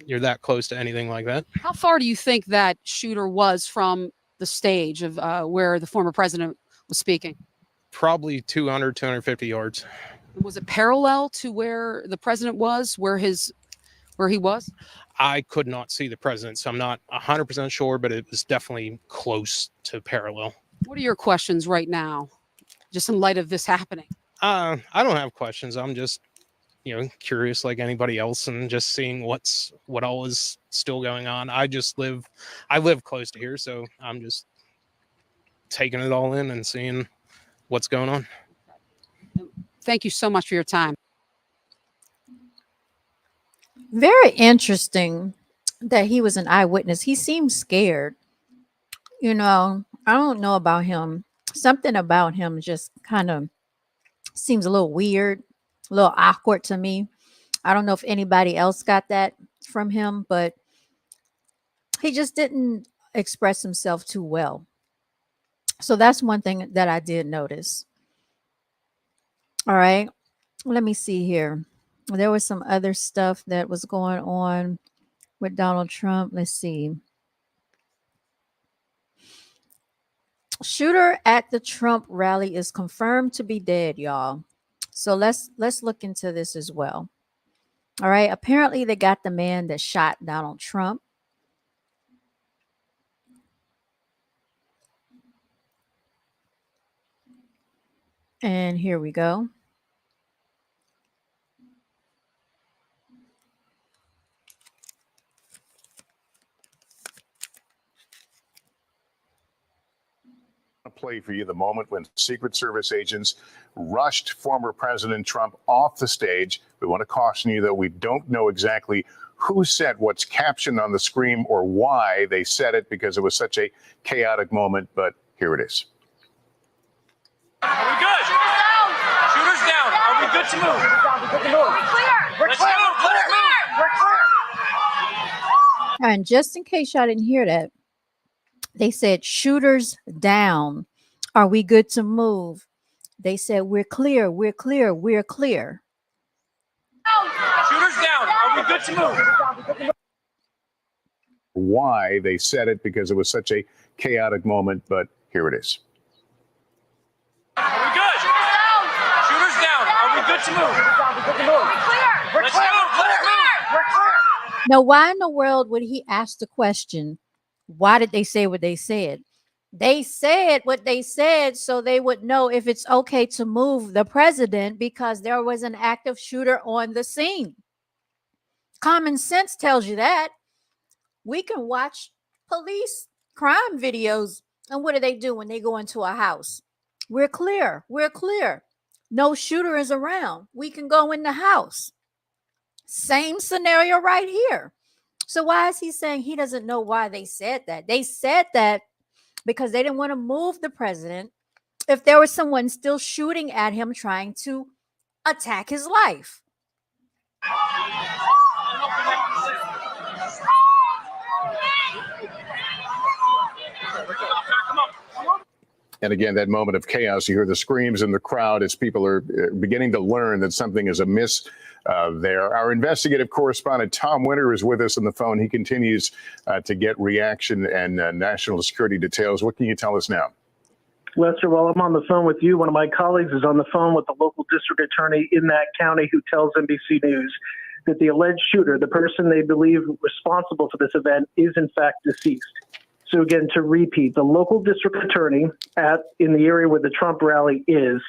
you're that close to anything like that. How far do you think that shooter was from the stage of where the former president was speaking? Probably 200, 250 yards. Was it parallel to where the president was, where he was? I could not see the president, so I'm not 100% sure, but it was definitely close to parallel. What are your questions right now, just in light of this happening? I don't have questions. I'm just, curious like anybody else, and just seeing what all is still going on. I live close to here, so I'm just taking it all in and seeing what's going on. Thank you so much for your time. Very interesting that he was an eyewitness. He seemed scared. I don't know about him. Something about him just kind of seems a little weird, a little awkward to me. I don't know if anybody else got that from him, but he just didn't express himself too well. So that's one thing that I did notice. All right, let me see here. There was some other stuff that was going on with Donald Trump. Let's see. Shooter at the Trump rally is confirmed to be dead, y'all. So let's look into this as well. All right. Apparently they got the man that shot Donald Trump. And here we go. Play for you the moment when Secret Service agents rushed former President Trump off the stage. We want to caution you that we don't know exactly who said what's captioned on the screen or why they said it, because it was such a chaotic moment, but here it is. Are we good? Shooters down. Are we good to move? We're clear. We're clear. We're clear. And just in case y'all didn't hear that, they said, shooters down. Are we good to move? They said, we're clear, we're clear, we're clear. Shooters down. Are we good to move? Why they said it, because it was such a chaotic moment, but here it is. Are we good? Shooters down. Are we good to move? We're clear. We're clear. Now, why in the world would he ask the question, Why did they say what they said? They said what they said so they would know if it's okay to move the president because there was an active shooter on the scene. Common sense tells you that. We can watch police crime videos. And what do they do when they go into a house? We're clear. We're clear. No shooter is around. We can go in the house. Same scenario right here. So why is he saying he doesn't know why they said that? They said that because they didn't want to move the president if there was someone still shooting at him trying to attack his life. And again, that moment of chaos, you hear the screams in the crowd as people are beginning to learn that something is amiss there. Our investigative correspondent, Tom Winter, is with us on the phone. He continues to get reaction and national security details. What can you tell us now? Lester, while I'm on the phone with you, one of my colleagues is on the phone with the local district attorney in that county who tells NBC News that the alleged shooter, the person they believe responsible for this event, is in fact deceased. So again, to repeat, the local district attorney in the area where the Trump rally is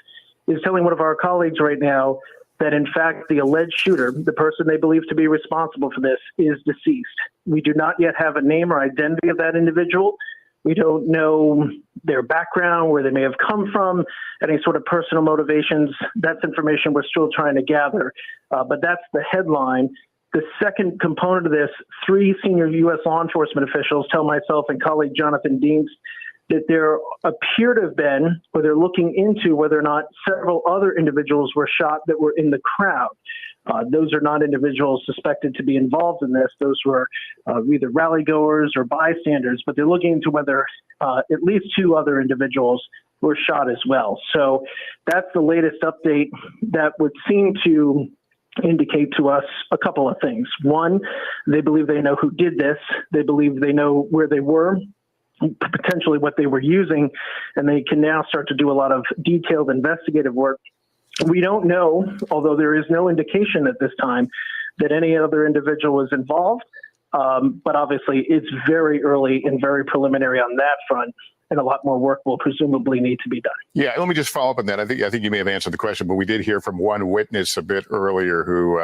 telling one of our colleagues right now that in fact the alleged shooter, the person they believe to be responsible for this, is deceased. We do not yet have a name or identity of that individual. We don't know their background, where they may have come from, any sort of personal motivations. That's information we're still trying to gather. But that's the headline. The second component of this, 3 senior U.S. law enforcement officials tell myself and colleague Jonathan Deans that there appear to have been, or they're looking into whether or not several other individuals were shot that were in the crowd. Those are not individuals suspected to be involved in this. Those were either rally goers or bystanders, but they're looking into whether at least 2 other individuals were shot as well. So that's the latest update that would seem to indicate to us a couple of things. One, they believe they know who did this. They believe they know where they were, potentially what they were using, and they can now start to do a lot of detailed investigative work. We don't know, although there is no indication at this time that any other individual was involved, but obviously it's very early and very preliminary on that front, and a lot more work will presumably need to be done. Yeah, let me just follow up on that. I think you may have answered the question, but we did hear from one witness a bit earlier who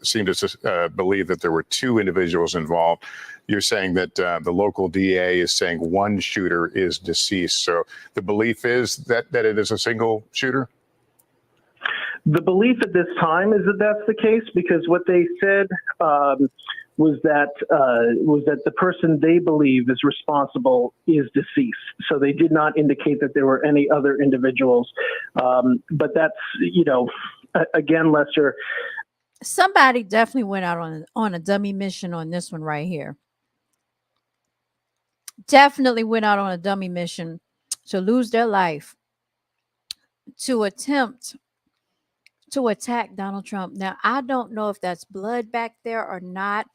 seemed to believe that there were 2 individuals involved. You're saying that the local DA is saying 1 shooter is deceased. So the belief is that it is a single shooter? The belief at this time is that that's the case, because what they said was that the person they believe is responsible is deceased. So they did not indicate that there were any other individuals. But that's, again, Lester. Somebody definitely went out on a dummy mission on this one right here. Definitely went out on a dummy mission to lose their life, to attempt to attack Donald Trump. Now, I don't know if that's blood back there or not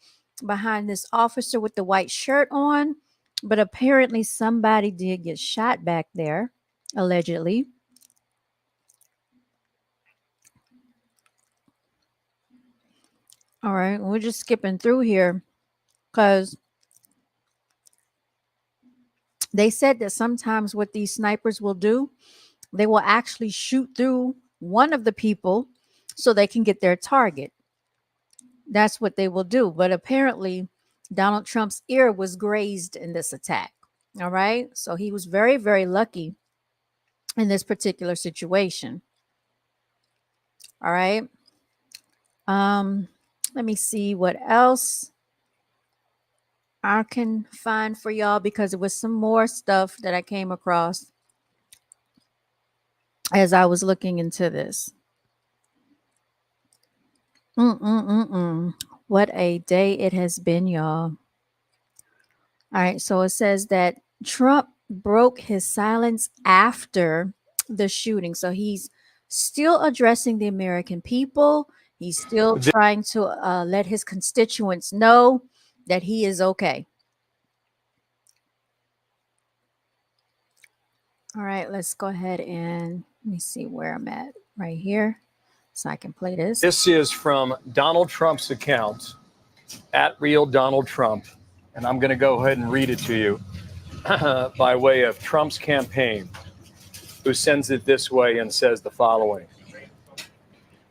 behind this officer with the white shirt on, but apparently somebody did get shot back there, allegedly. All right, we're just skipping through here because they said that sometimes what these snipers will do, they will actually shoot through one of the people so they can get their target. That's what they will do. But apparently, Donald Trump's ear was grazed in this attack. All right. So he was very, very lucky in this particular situation. All right. Let me see what else I can find for y'all, because it was some more stuff that I came across as I was looking into this. What a day it has been, y'all. All right, so it says that Trump broke his silence after the shooting. So he's still addressing the American people. He's still trying to let his constituents know that he is okay. All right, let's go ahead and let me see where I'm at right here so I can play this. This is from Donald Trump's account, @RealDonaldTrump. and I'm going to go ahead and read it to you by way of Trump's campaign, who sends it this way and says the following.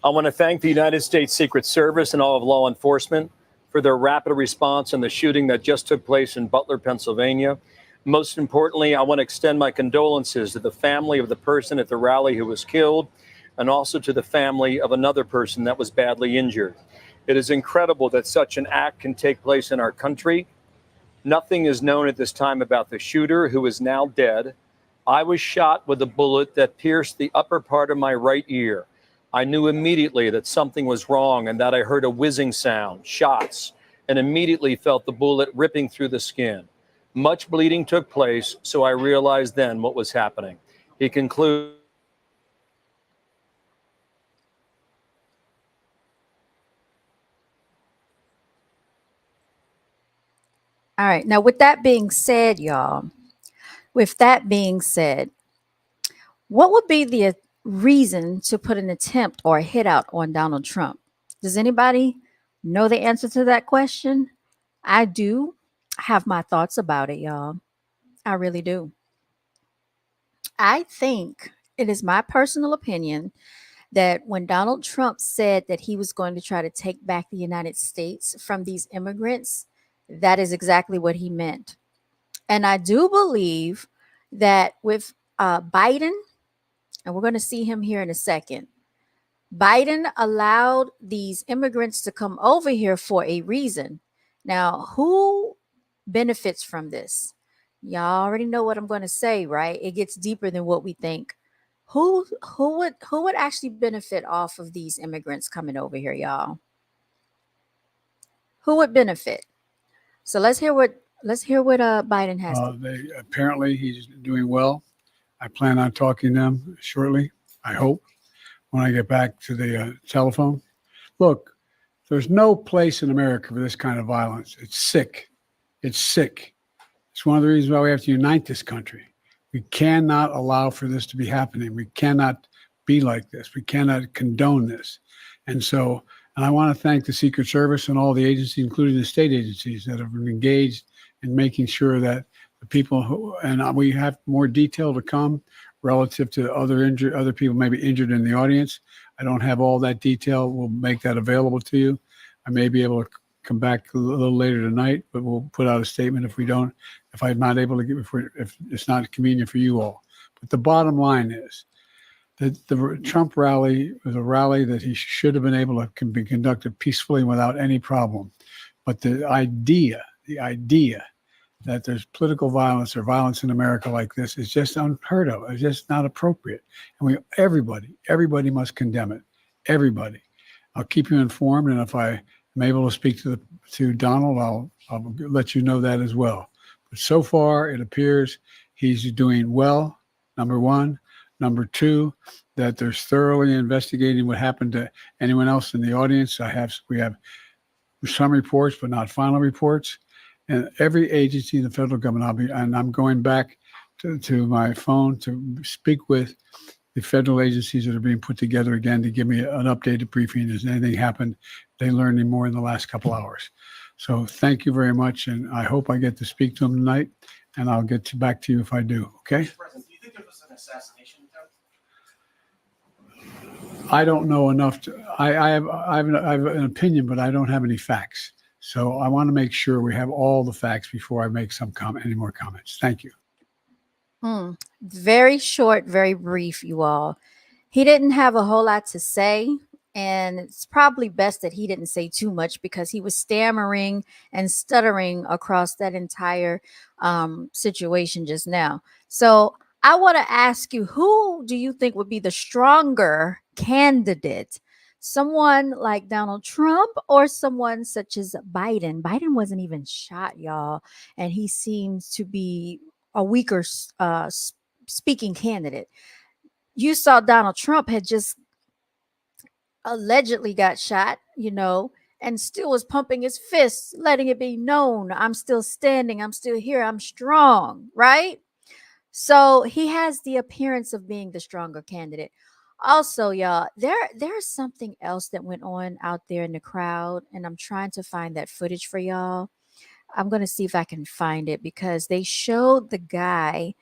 I want to thank the United States Secret Service and all of law enforcement for their rapid response in the shooting that just took place in Butler, Pennsylvania. Most importantly, I want to extend my condolences to the family of the person at the rally who was killed, and also to the family of another person that was badly injured. It is incredible that such an act can take place in our country. Nothing is known at this time about the shooter, who is now dead. I was shot with a bullet that pierced the upper part of my right ear. I knew immediately that something was wrong and that I heard a whizzing sound, shots, and immediately felt the bullet ripping through the skin. Much bleeding took place, so I realized then what was happening. He concludes. All right. Now, with that being said, y'all, with that being said, what would be the reason to put an attempt or a hit out on Donald Trump? Does anybody know the answer to that question? I do have my thoughts about it, y'all. I really do. I think it is my personal opinion that when Donald Trump said that he was going to try to take back the United States from these immigrants, that is exactly what he meant. And I do believe that with Biden, and we're going to see him here in a second, Biden allowed these immigrants to come over here for a reason. Now, who benefits from this? Y'all already know what I'm going to say, right? It gets deeper than what we think. Who would actually benefit off of these immigrants coming over here, y'all? Who would benefit? So let's hear what Biden has. Apparently he's doing well. I plan on talking to them shortly, I hope, when I get back to the telephone. Look, there's no place in America for this kind of violence. It's sick. It's sick. It's one of the reasons why we have to unite this country. We cannot allow for this to be happening. We cannot be like this. We cannot condone this. And I want to thank the Secret Service and all the agencies, including the state agencies, that have been engaged in making sure that the people who, and we have more detail to come relative to other people maybe injured in the audience. I don't have all that detail. We'll make that available to you. I may be able to come back a little later tonight, but we'll put out a statement if I'm not able to if it's not convenient for you all. But the bottom line is that the Trump rally was a rally that he should have been able to can be conducted peacefully without any problem. But the idea that there's political violence or violence in America like this is just unheard of. It's just not appropriate. And everybody must condemn it. Everybody. I'll keep you informed, and if I am able to speak to Donald, I'll let you know that as well. But so far, it appears he's doing well, number one. Number two, that they're thoroughly investigating what happened to anyone else in the audience. We have some reports, but not final reports. And every agency in the federal government, I'm going back to my phone to speak with the federal agencies that are being put together again to give me an updated briefing. Has anything happened? They learned any more in the last couple hours. So thank you very much. And I hope I get to speak to them tonight, and I'll get back to you if I do. Okay? Mr. President, do you think there was an assassination attempt? I don't know enough I have an opinion, but I don't have any facts. So I want to make sure we have all the facts before I make any more comments. Thank you. Very short, very brief, you all. He didn't have a whole lot to say, and it's probably best that he didn't say too much because he was stammering and stuttering across that entire situation just now. So I want to ask you, who do you think would be the stronger candidate? Someone like Donald Trump or someone such as Biden? Biden wasn't even shot, y'all, and he seems to be a weaker speaking candidate. You saw Donald Trump had just allegedly got shot, and still was pumping his fists, letting it be known, I'm still standing, I'm still here, I'm strong, right? So he has the appearance of being the stronger candidate. Also, y'all, there's something else that went on out there in the crowd, and I'm trying to find that footage for y'all. I'm going to see if I can find it because they showed the guy.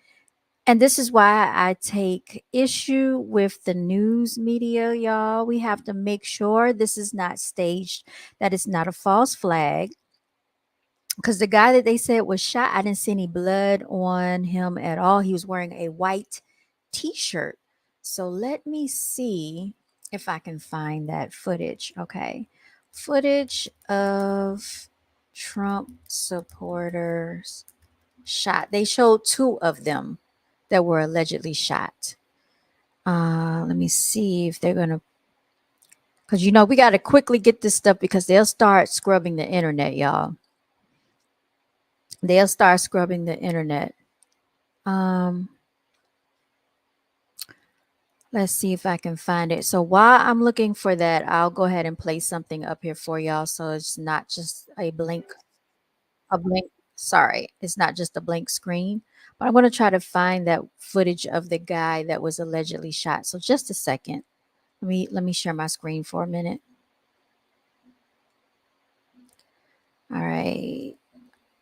And this is why I take issue with the news media, y'all. We have to make sure this is not staged, that it's not a false flag. Because the guy that they said was shot, I didn't see any blood on him at all. He was wearing a white t-shirt. So let me see if I can find that footage. Okay. Footage of Trump supporters shot. They showed two of them that were allegedly shot. Let me see if they're gonna, because we got to quickly get this stuff because they'll start scrubbing the internet, y'all. They'll start scrubbing the internet. Let's see if I can find it. So while I'm looking for that, I'll go ahead and play something up here for y'all. So it's not just a blank, sorry, it's not just a blank screen. But I'm going to try to find that footage of the guy that was allegedly shot. So just a second. Let me share my screen for a minute. All right.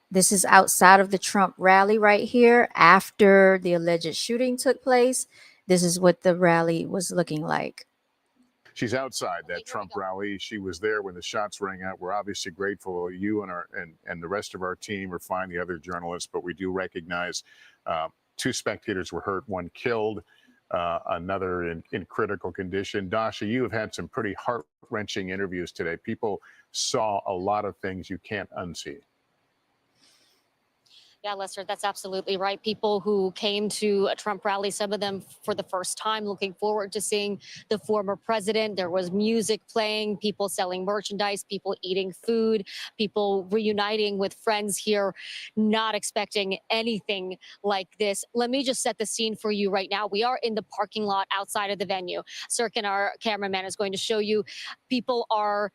This is outside of the Trump rally right here. After the alleged shooting took place, this is what the rally was looking like. She's outside that Trump rally. She was there when the shots rang out. We're obviously grateful. You and the rest of our team are fine, the other journalists, but we do recognize 2 spectators were hurt, 1 killed, another in critical condition. Dasha, you have had some pretty heart-wrenching interviews today. People saw a lot of things you can't unsee. Yeah, Lester, that's absolutely right. People who came to a Trump rally, some of them for the first time, looking forward to seeing the former president. There was music playing, people selling merchandise, people eating food, people reuniting with friends here, not expecting anything like this. Let me just set the scene for you right now. We are in the parking lot outside of the venue. Sirkin, our cameraman, is going to show you. People are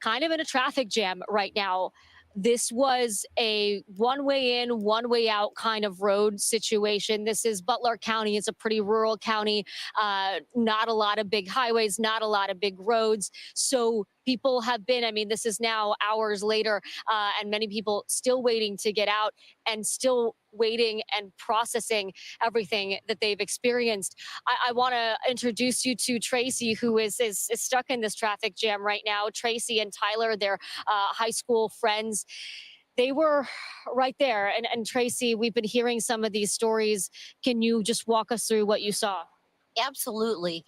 kind of in a traffic jam right now. This was a one way in, one way out kind of road situation. This is Butler County. It's a pretty rural county. Not a lot of big highways, not a lot of big roads. So people have been, I mean, this is now hours later, and many people still waiting to get out and still waiting and processing everything that they've experienced. I want to introduce you to Tracy, who is stuck in this traffic jam right now. Tracy and Tyler, they're high school friends. They were right there. And Tracy, we've been hearing some of these stories. Can you just walk us through what you saw? Absolutely.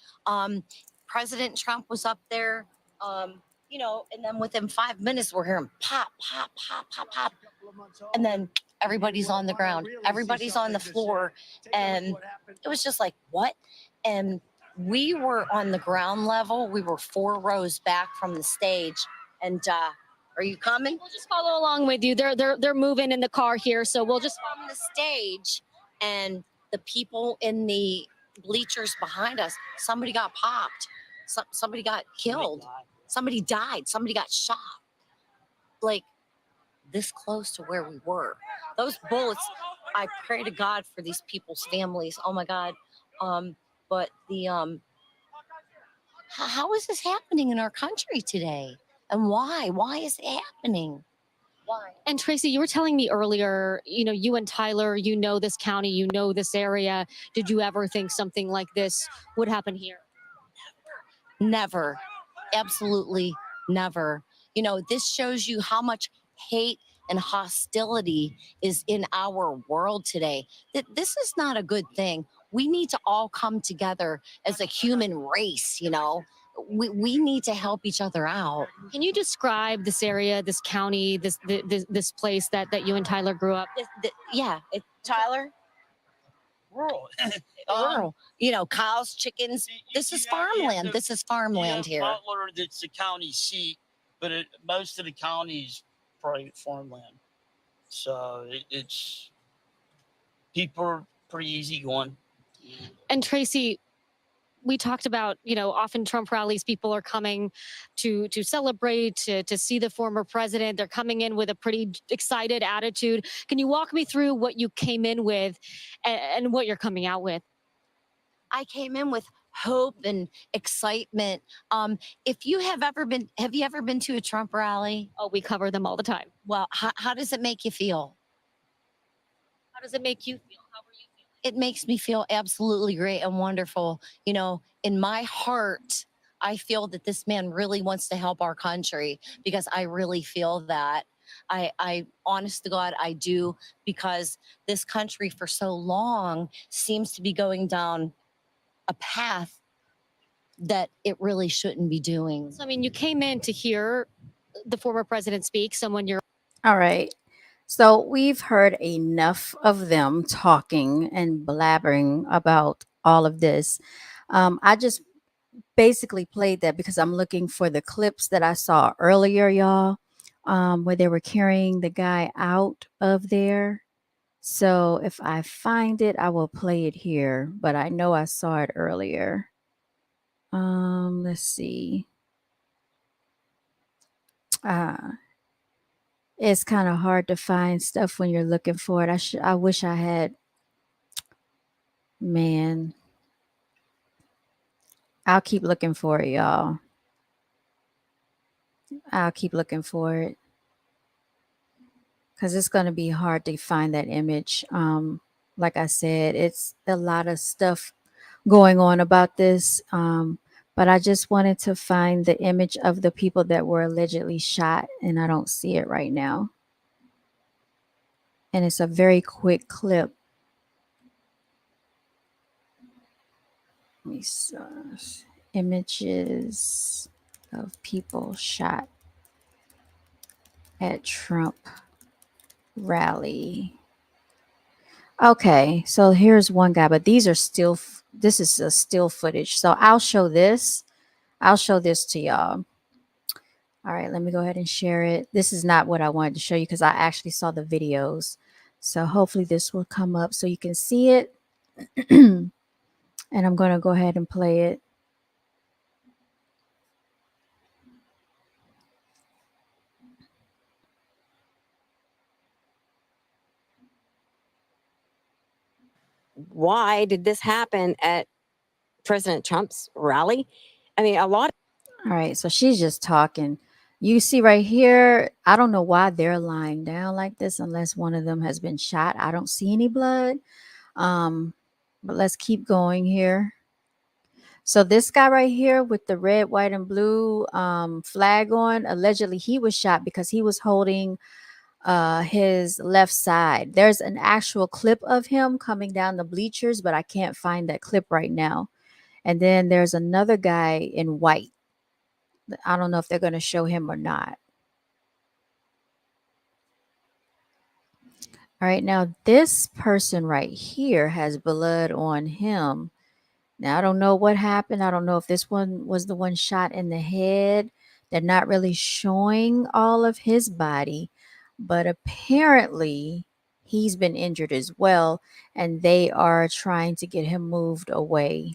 President Trump was up there, and then within 5 minutes, we're hearing pop, pop, pop, pop, pop. And then everybody's on the ground, everybody's on the floor. And it was just like, what? And we were on the ground level. We were 4 rows back from the stage. And are you coming? We'll just follow along with you. They're moving in the car here, so we'll just from the stage. And the people in the bleachers behind us, somebody got popped, somebody got killed, somebody died, somebody got shot, like this close to where we were. Those bullets, I pray to God for these people's families. Oh my God. But the how is this happening in our country today? And why is it happening? Why? And Tracy, you were telling me earlier, you and Tyler, this county, this area. Did you ever think something like this would happen here? Never. Absolutely never. This shows you how much hate and hostility is in our world today. This is not a good thing. We need to all come together as a human race, We need to help each other out. Can you describe this area, this county, this place that you and Tyler grew up? Tyler? Rural. Rural. Cows, chickens. This is farmland. This is farmland here. Butler, that's the county seat, but most of the county is private farmland. So it's people are pretty easygoing. And Tracy, we talked about, often Trump rallies, people are coming to celebrate, to see the former president. They're coming in with a pretty excited attitude. Can you walk me through what you came in with and what you're coming out with? I came in with hope and excitement. If you have you ever been to a Trump rally? Oh, we cover them all the time. Well, how does it make you feel? How does it make you feel? How are you feeling? It makes me feel absolutely great and wonderful. You know, in my heart, I feel that this man really wants to help our country because I really feel that. Honest to God, I do, because this country for so long seems to be going down a path that it really shouldn't be doing. So, I mean, you came in to hear the former president speak, someone you're All right. So we've heard enough of them talking and blabbering about all of this. I just basically played that because I'm looking for the clips that I saw earlier, y'all, where they were carrying the guy out of there. So if I find it, I will play it here, but I know I saw it earlier. Let's see. It's kind of hard to find stuff when you're looking for it. I wish I had, man. I'll keep looking for it, y'all. I'll keep looking for it because it's going to be hard to find that image. Like I said, it's a lot of stuff going on about this. But I just wanted to find the image of the people that were allegedly shot, and I don't see it right now. And it's a very quick clip. Let me see. Images of people shot at Trump rally. Okay, so here's one guy, but these are still, this is a still footage. So I'll show this. I'll show this to y'all. All right, let me go ahead and share it. This is not what I wanted to show you because I actually saw the videos. So hopefully this will come up so you can see it. And I'm going to go ahead and play it. Why did this happen at President Trump's rally? I mean, a lot. All right, so she's just talking. You see right here, I don't know why they're lying down like this unless one of them has been shot. I don't see any blood. But let's keep going here. So this guy right here with the red, white, and blue flag on, allegedly he was shot because he was holding his left side. There's an actual clip of him coming down the bleachers, but I can't find that clip right now. And then there's another guy in white. I don't know if they're going to show him or not. All right, now this person right here has blood on him. Now, I don't know what happened. I don't know if this one was the one shot in the head. They're not really showing all of his body, but apparently he's been injured as well, and they are trying to get him moved away.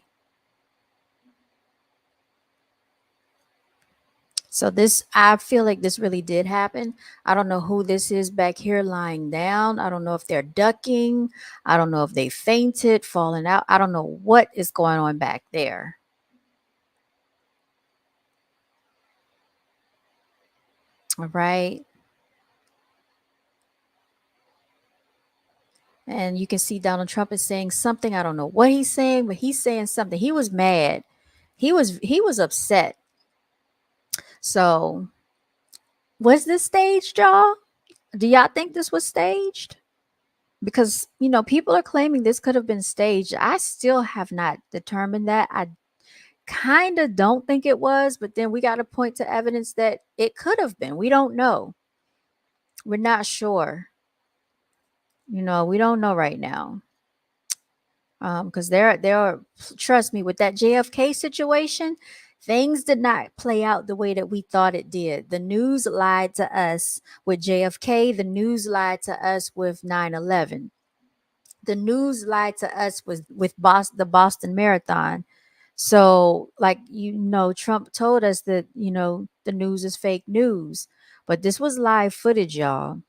So this, I feel like this really did happen. I don't know who this is back here lying down. I don't know if they're ducking. I don't know if they fainted, falling out. I don't know what is going on back there. All right. And you can see Donald Trump is saying something. I don't know what he's saying, but he's saying something. He was mad. He was upset. So was this staged, y'all? Do y'all think this was staged? Because, you know, people are claiming this could have been staged. I still have not determined that. I kind of don't think it was, but then we got to point to evidence that it could have been. We don't know. We're not sure. You know, we don't know right now. Because there are, trust me, with that JFK situation, things did not play out the way that we thought it did. The news lied to us with JFK. The news lied to us with 9/11. The news lied to us with the Boston Marathon. So, like, you know, Trump told us that, you know, the news is fake news, but this was live footage, y'all.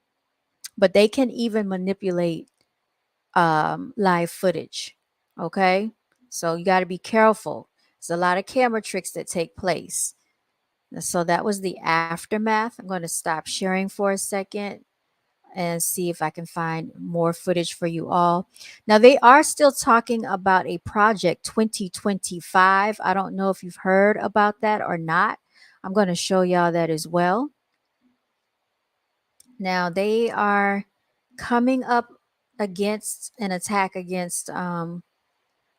But they can even manipulate live footage. Okay, So you got to be careful. There's a lot of camera tricks that take place. So that was the aftermath. I'm going to stop sharing for a second and see if I can find more footage for you all. Now, they are still talking about a project 2025. I don't know if you've heard about that or not. I'm going to show y'all that as well. Now, they are coming up against an attack against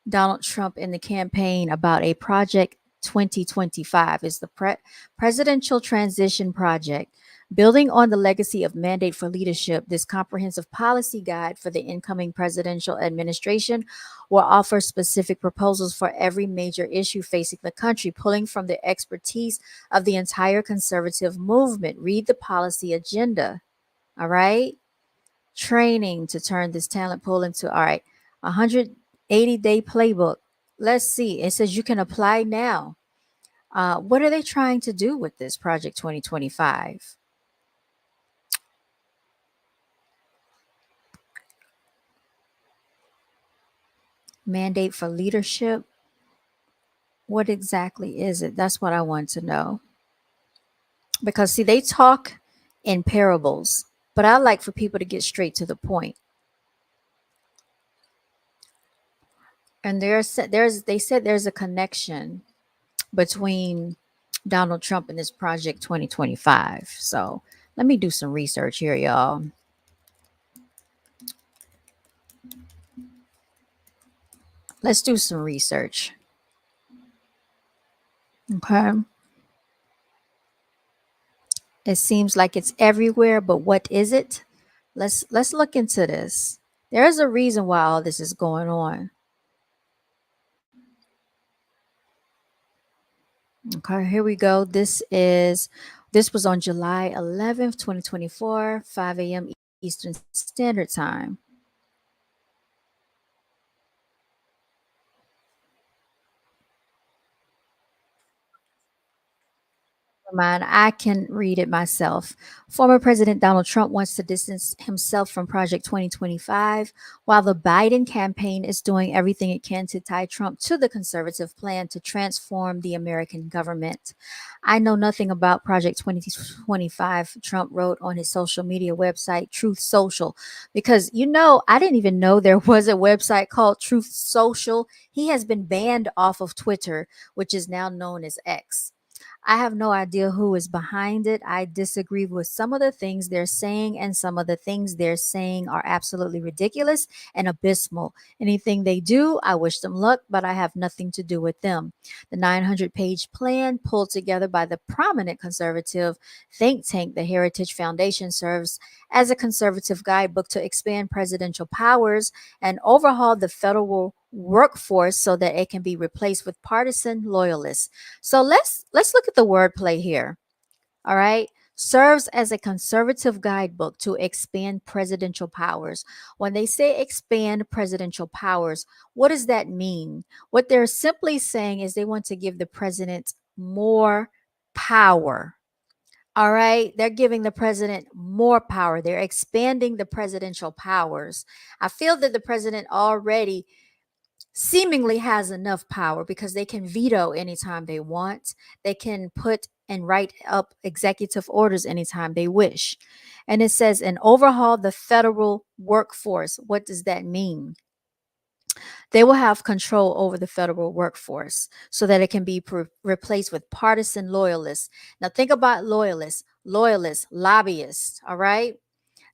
Donald Trump in the campaign about a project 2025 is the presidential transition project. Building on the legacy of Mandate for Leadership, this comprehensive policy guide for the incoming presidential administration will offer specific proposals for every major issue facing the country, pulling from the expertise of the entire conservative movement. Read the policy agenda. All right. Training to turn this talent pool into, all right, 180-day playbook. Let's see. It says you can apply now. What are they trying to do with this Project 2025? Mandate for leadership. What exactly is it? That's what I want to know. Because, see, they talk in parables, but I like for people to get straight to the point. And they said there's a connection between Donald Trump and this Project 2025. So let me do some research here, y'all. Let's do some research. Okay. It seems like it's everywhere, but what is it? Let's look into this. There's a reason why all this is going on. Okay, here we go. This was on July 11th, 2024, 5 a.m. Eastern Standard Time. Mine, I can read it myself. Former President Donald Trump wants to distance himself from Project 2025, while the Biden campaign is doing everything it can to tie Trump to the conservative plan to transform the American government. I know nothing about Project 2025, Trump wrote on his social media website, Truth Social, because, I didn't even know there was a website called Truth Social. He has been banned off of Twitter, which is now known as X. I have no idea who is behind it. I disagree with some of the things they're saying, and some of the things they're saying are absolutely ridiculous and abysmal. Anything they do, I wish them luck, but I have nothing to do with them. The 900-page plan pulled together by the prominent conservative think tank, the Heritage Foundation, serves as a conservative guidebook to expand presidential powers and overhaul the federal workforce so that it can be replaced with partisan loyalists. So let's look at the wordplay here. All right. Serves as a conservative guidebook to expand presidential powers. When they say expand presidential powers, what does that mean? What they're simply saying is they want to give the president more power. All right. They're giving the president more power. They're expanding the presidential powers. I feel that the president already seemingly has enough power because they can veto anytime they want. They can put and write up executive orders anytime they wish. And it says, and overhaul the federal workforce. What does that mean? They will have control over the federal workforce so that it can be replaced with partisan loyalists. Now, think about loyalists, lobbyists, all right?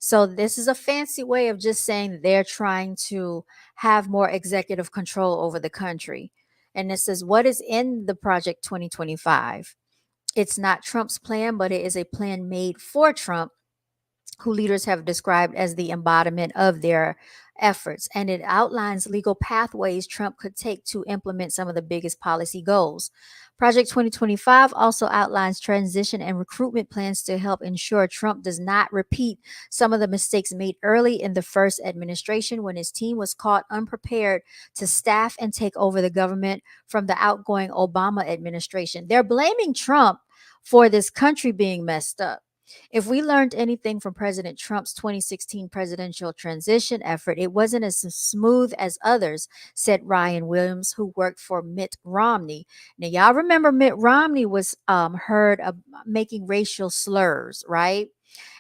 So this is a fancy way of just saying that they're trying to have more executive control over the country. And it says, what is in the Project 2025? It's not Trump's plan, but it is a plan made for Trump, who leaders have described as the embodiment of their efforts. And it outlines legal pathways Trump could take to implement some of the biggest policy goals. Project 2025 also outlines transition and recruitment plans to help ensure Trump does not repeat some of the mistakes made early in the first administration when his team was caught unprepared to staff and take over the government from the outgoing Obama administration. They're blaming Trump for this country being messed up. If we learned anything from President Trump's 2016 presidential transition effort, it wasn't as smooth as others, said Ryan Williams, who worked for Mitt Romney. Now, y'all remember Mitt Romney was heard of making racial slurs, right?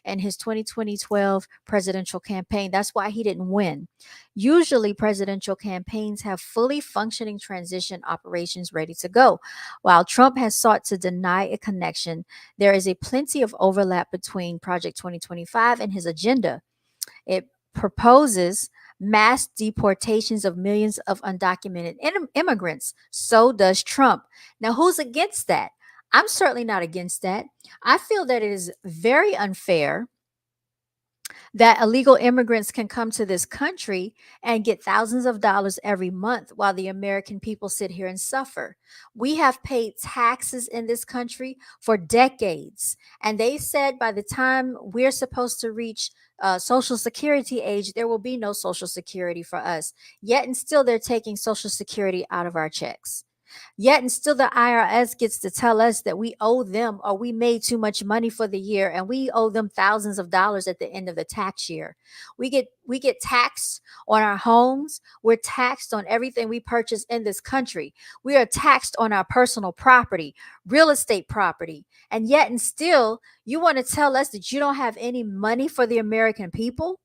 In his 2012 presidential campaign. That's why he didn't win. Usually, presidential campaigns have fully functioning transition operations ready to go. While Trump has sought to deny a connection, there is a plenty of overlap between Project 2025 and his agenda. It proposes mass deportations of millions of undocumented immigrants. So does Trump. Now, who's against that? I'm certainly not against that. I feel that it is very unfair that illegal immigrants can come to this country and get thousands of dollars every month while the American people sit here and suffer. We have paid taxes in this country for decades. And they said by the time we're supposed to reach Social Security age, there will be no Social Security for us. Yet and still, they're taking Social Security out of our checks. Yet and still the IRS gets to tell us that we owe them or we made too much money for the year and we owe them thousands of dollars at the end of the tax year. We get taxed on our homes. We're taxed on everything we purchase in this country. We are taxed on our personal property, real estate property. And yet and still you want to tell us that you don't have any money for the American people?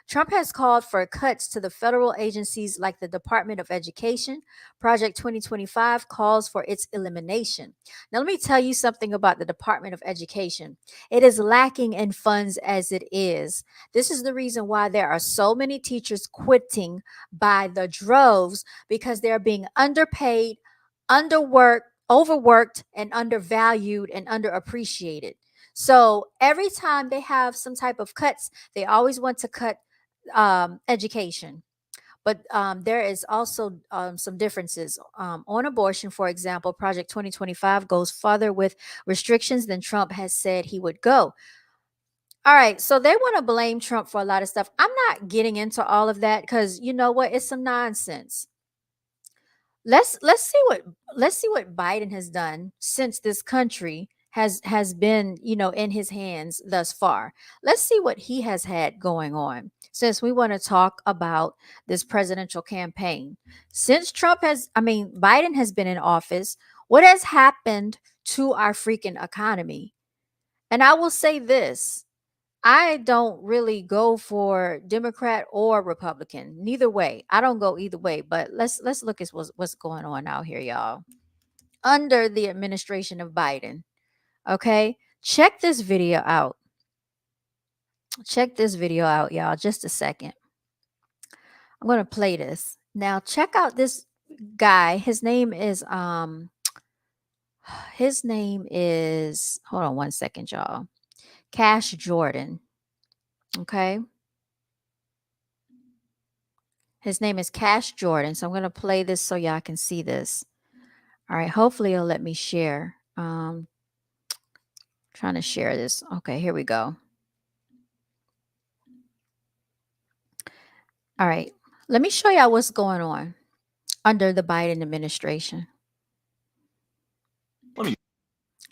Trump has called for cuts to the federal agencies like the Department of Education. Project 2025 calls for its elimination. Now, let me tell you something about the Department of Education. It is lacking in funds as it is. This is the reason why there are so many teachers quitting by the droves because they're being underpaid, overworked, and undervalued and underappreciated. So every time they have some type of cuts, they always want to cut education. But there is also some differences. On abortion, for example, Project 2025 goes further with restrictions than Trump has said he would go. All right, so they want to blame Trump for a lot of stuff. I'm not getting into all of that because you know what? It's some nonsense. Let's see what Biden has done since this country has been, in his hands thus far. Let's see what he has had going on since we want to talk about this presidential campaign. Since Biden has been in office, what has happened to our freaking economy? And I will say this, I don't really go for Democrat or Republican. Neither way. I don't go either way. But let's look at what's going on out here, y'all. Under the administration of Biden. Okay? Check this video out. Check this video out, y'all. Just a second. I'm going to play this. Now, check out this guy. His name is hold on one second, y'all. Cash Jordan. Okay? His name is Cash Jordan. So I'm going to play this so y'all can see this. All right. Hopefully it'll let me share. Trying to share this. Okay, here we go. All right. Let me show y'all what's going on under the Biden administration.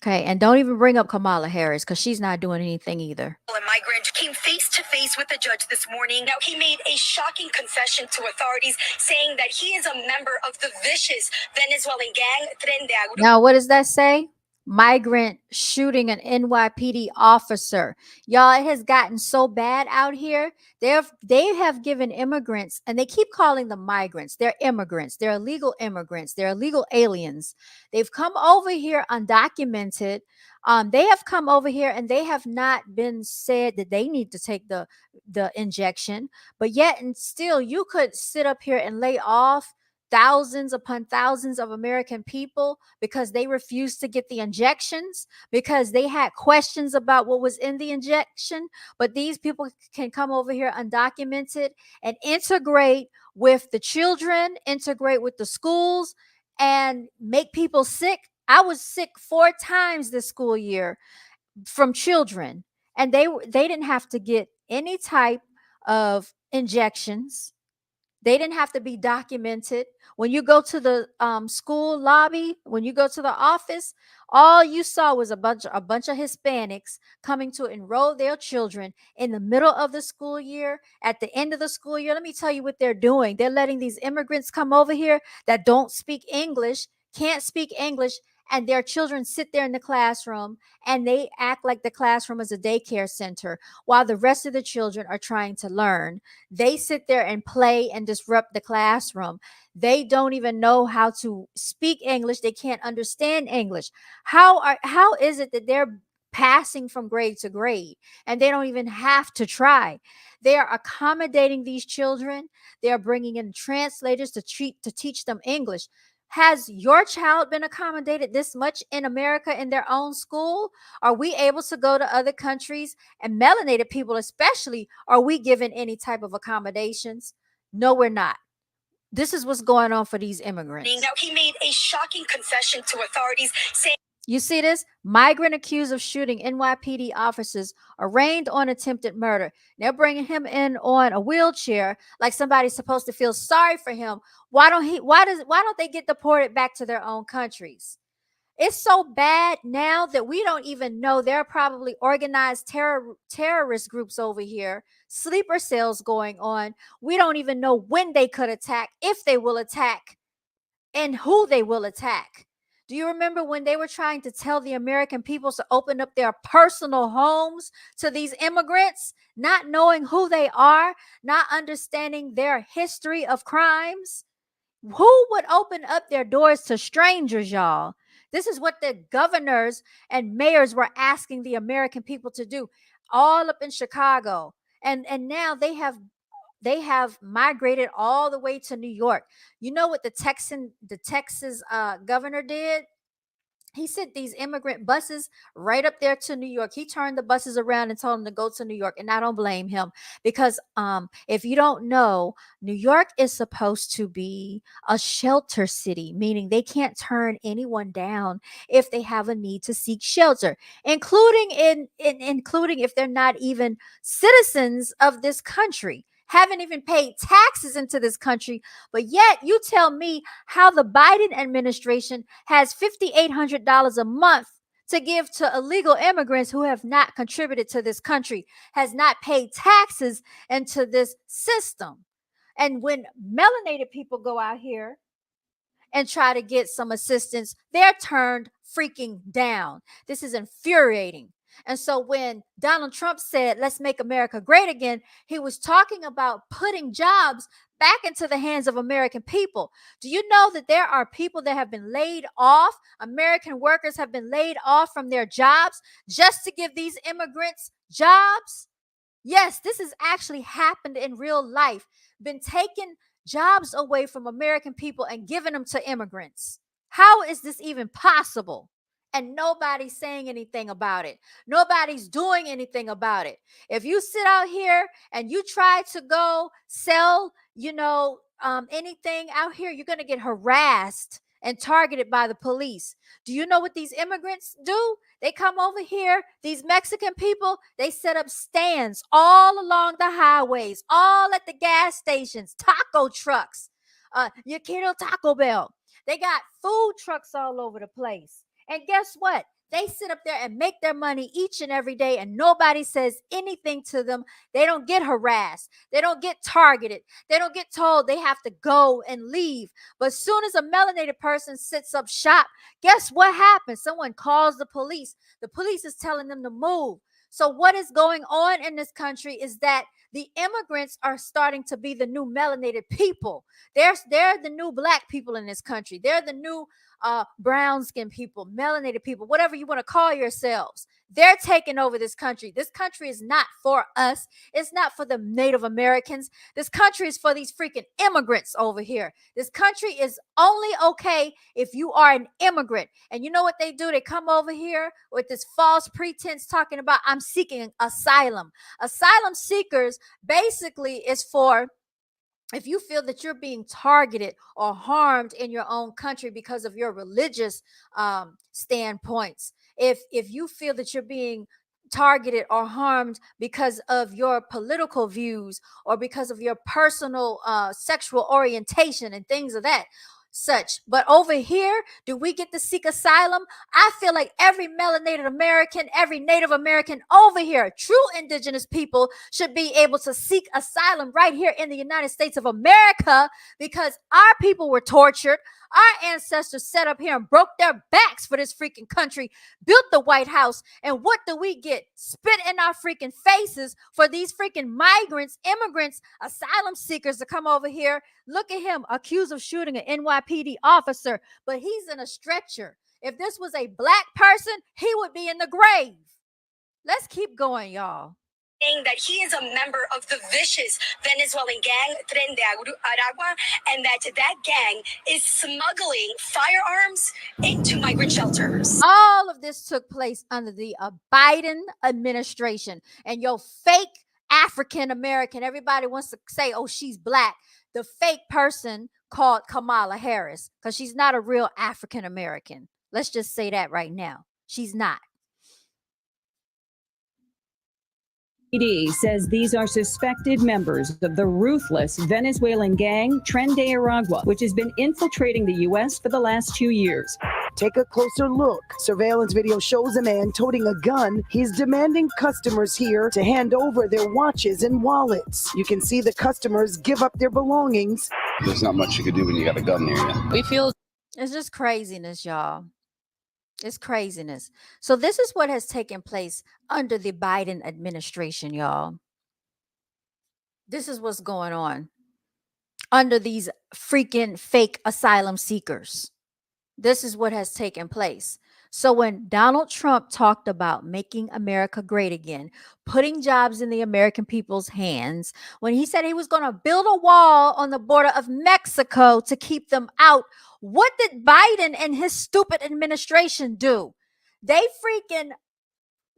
Okay, and don't even bring up Kamala Harris because she's not doing anything either. A migrant came face to face with the judge this morning. Now, he made a shocking confession to authorities, saying that he is a member of the vicious Venezuelan gang Tren de Agua. Now, what does that say? Migrant shooting an NYPD officer. Y'all, it has gotten so bad out here. They have given immigrants, and they keep calling them migrants. They're immigrants. They're illegal immigrants. They're illegal aliens. They've come over here undocumented. They have come over here and they have not been said that they need to take the injection. But yet and still, you could sit up here and lay off thousands upon thousands of American people because they refused to get the injections, because they had questions about what was in the injection. But these people can come over here undocumented and integrate with the children, integrate with the schools, and make people sick. I was sick 4 times this school year from children, and they didn't have to get any type of injections. They didn't have to be documented. When you go to the school lobby, when you go to the office, all you saw was a bunch of Hispanics coming to enroll their children in the middle of the school year. At the end of the school year, let me tell you what they're doing. They're letting these immigrants come over here that don't speak English, can't speak English, and their children sit there in the classroom and they act like the classroom is a daycare center while the rest of the children are trying to learn. They sit there and play and disrupt the classroom. They don't even know how to speak English. They can't understand English. How is it that they're passing from grade to grade and they don't even have to try? They are accommodating these children. They are bringing in translators to teach them English. Has your child been accommodated this much in America in their own school? Are we able to go to other countries, and melanated people especially, are we given any type of accommodations? No, we're not. This is what's going on for these immigrants. Now, he made a shocking confession to authorities saying, You see this? Migrant accused of shooting NYPD officers arraigned on attempted murder. They're bringing him in on a wheelchair like somebody's supposed to feel sorry for him. Why don't they get deported back to their own countries? It's so bad now that we don't even know. There are probably organized terrorist groups over here, sleeper cells going on. We don't even know when they could attack, if they will attack, and who they will attack. Do you remember when they were trying to tell the American people to open up their personal homes to these immigrants, not knowing who they are, not understanding their history of crimes? Who would open up their doors to strangers, y'all? This is what the governors and mayors were asking the American people to do, all up in Chicago. And now they have migrated all the way to New York. You know what the Texas governor did? He sent these immigrant buses right up there to New York. He turned the buses around and told them to go to New York. And I don't blame him, because if you don't know, New York is supposed to be a shelter city, meaning they can't turn anyone down if they have a need to seek shelter, including including if they're not even citizens of this country, haven't even paid taxes into this country. But yet you tell me how the Biden administration has $5,800 a month to give to illegal immigrants who have not contributed to this country, has not paid taxes into this system. And when melanated people go out here and try to get some assistance, they're turned freaking down. This is infuriating. And so when Donald Trump said, let's make America great again, he was talking about putting jobs back into the hands of American people. Do you know that there are people that have been laid off? American workers have been laid off from their jobs just to give these immigrants jobs? Yes, this has actually happened in real life. Been taking jobs away from American people and giving them to immigrants. How is this even possible? And nobody's saying anything about it. Nobody's doing anything about it. If you sit out here and you try to go sell, anything out here, you're going to get harassed and targeted by the police. Do you know what these immigrants do? They come over here, these Mexican people, they set up stands all along the highways, all at the gas stations, taco trucks, your kiddo Taco Bell. They got food trucks all over the place. And guess what? They sit up there and make their money each and every day, and nobody says anything to them. They don't get harassed. They don't get targeted. They don't get told they have to go and leave. But as soon as a melanated person sits up shop, guess what happens? Someone calls the police. The police is telling them to move. So what is going on in this country is that the immigrants are starting to be the new melanated people. They're the new black people in this country. They're the new brown skinned people, melanated people, whatever you want to call yourselves. They're taking over this country. This country is not for us. It's not for the Native Americans. This country is for these freaking immigrants over here. This country is only okay if you are an immigrant. And you know what they do? They come over here with this false pretense talking about, I'm seeking asylum. Asylum seekers basically is for if you feel that you're being targeted or harmed in your own country because of your religious standpoints, if you feel that you're being targeted or harmed because of your political views or because of your personal sexual orientation and things of that such. But over here, do we get to seek asylum? I feel like every melanated American, every Native American over here, true indigenous people, should be able to seek asylum right here in the United States of America, because our people were tortured. Our ancestors set up here and broke their backs for this freaking country, built the White House, and what do we get? Spit in our freaking faces for these freaking migrants, immigrants, asylum seekers to come over here. Look at him, accused of shooting an NYPD officer, but he's in a stretcher. If this was a black person, he would be in the grave. Let's keep going, y'all. Saying that he is a member of the vicious Venezuelan gang Tren de Aragua, and that gang is smuggling firearms into migrant shelters. All of this took place under the Biden administration, and your fake African American, everybody wants to say, oh, she's black. The fake person called Kamala Harris, because she's not a real African American. Let's just say that right now. She's not. PD says these are suspected members of the ruthless Venezuelan gang Tren de Aragua, which has been infiltrating the U.S. for the last 2 years. Take a closer look. Surveillance video shows a man toting a gun. He's demanding customers here to hand over their watches and wallets. You can see the customers give up their belongings. There's not much you can do when you got a gun near you. We feel it's just craziness, y'all. It's craziness. So this is what has taken place under the Biden administration, y'all. This is what's going on under these freaking fake asylum seekers. This is what has taken place. So when Donald Trump talked about making America great again, putting jobs in the American people's hands, when he said he was going to build a wall on the border of Mexico to keep them out, what did Biden and his stupid administration do? They freaking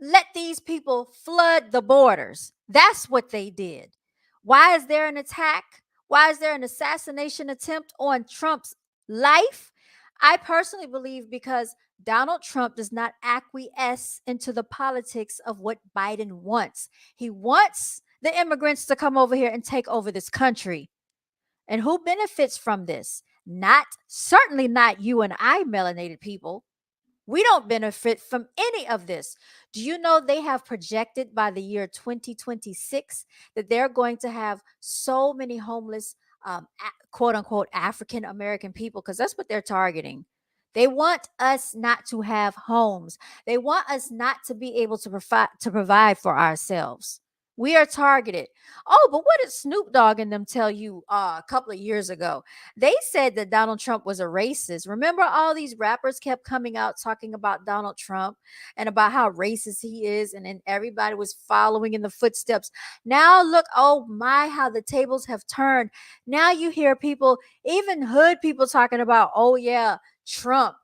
let these people flood the borders. That's what they did. Why is there an attack? Why is there an assassination attempt on Trump's life? I personally believe because Donald Trump does not acquiesce into the politics of what Biden wants. He wants the immigrants to come over here and take over this country. And who benefits from this? Certainly not you and I, melanated people. We don't benefit from any of this. Do you know they have projected by the year 2026 that they're going to have so many homeless, quote unquote, African American people? Because that's what they're targeting. They want us not to have homes. They want us not to be able to provide for ourselves. We are targeted. Oh, but what did Snoop Dogg and them tell you a couple of years ago? They said that Donald Trump was a racist. Remember, all these rappers kept coming out talking about Donald Trump and about how racist he is, and then everybody was following in the footsteps. Now look, oh my, how the tables have turned. Now you hear people, even hood people, talking about, oh yeah, Trump.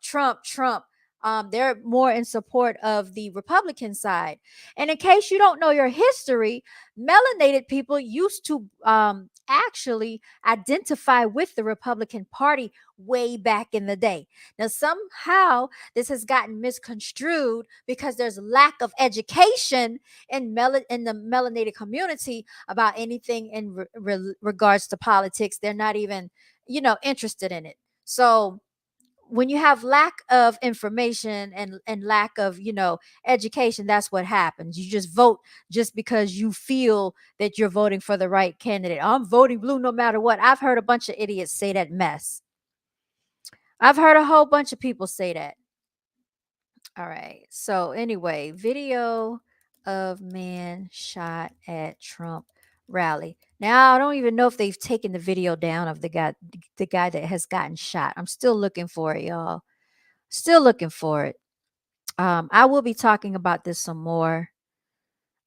They're more in support of the Republican side. And in case you don't know your history, melanated people used to actually identify with the Republican Party way back in the day. Now, somehow this has gotten misconstrued because there's lack of education in the melanated community about anything in regards to politics. They're not even, interested in it. So when you have lack of information and lack of education, that's what happens. You just vote just because you feel that you're voting for the right candidate. I'm voting blue no matter what. I've heard a bunch of idiots say that mess. I've heard a whole bunch of people say that. All right, so anyway, video of man shot at Trump rally. Now I don't even know if they've taken the video down of the guy that has gotten shot. I'm still looking for it, y'all. Still looking for it. I will be talking about this some more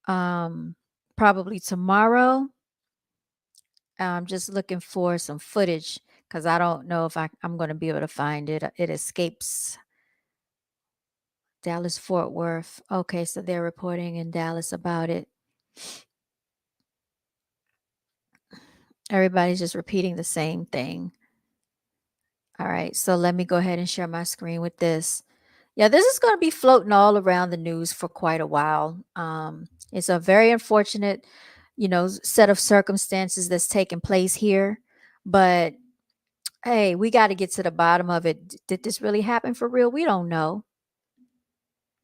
probably tomorrow. I'm just looking for some footage because I don't know if I'm going to be able to find it. It escapes Dallas Fort Worth. Okay, so they're reporting in Dallas about it. Everybody's just repeating the same thing. All right, so let me go ahead and share my screen with this. Yeah, this is going to be floating all around the news for quite a while. It's a very unfortunate, set of circumstances that's taking place here. But hey, we got to get to the bottom of it. Did this really happen for real? We don't know.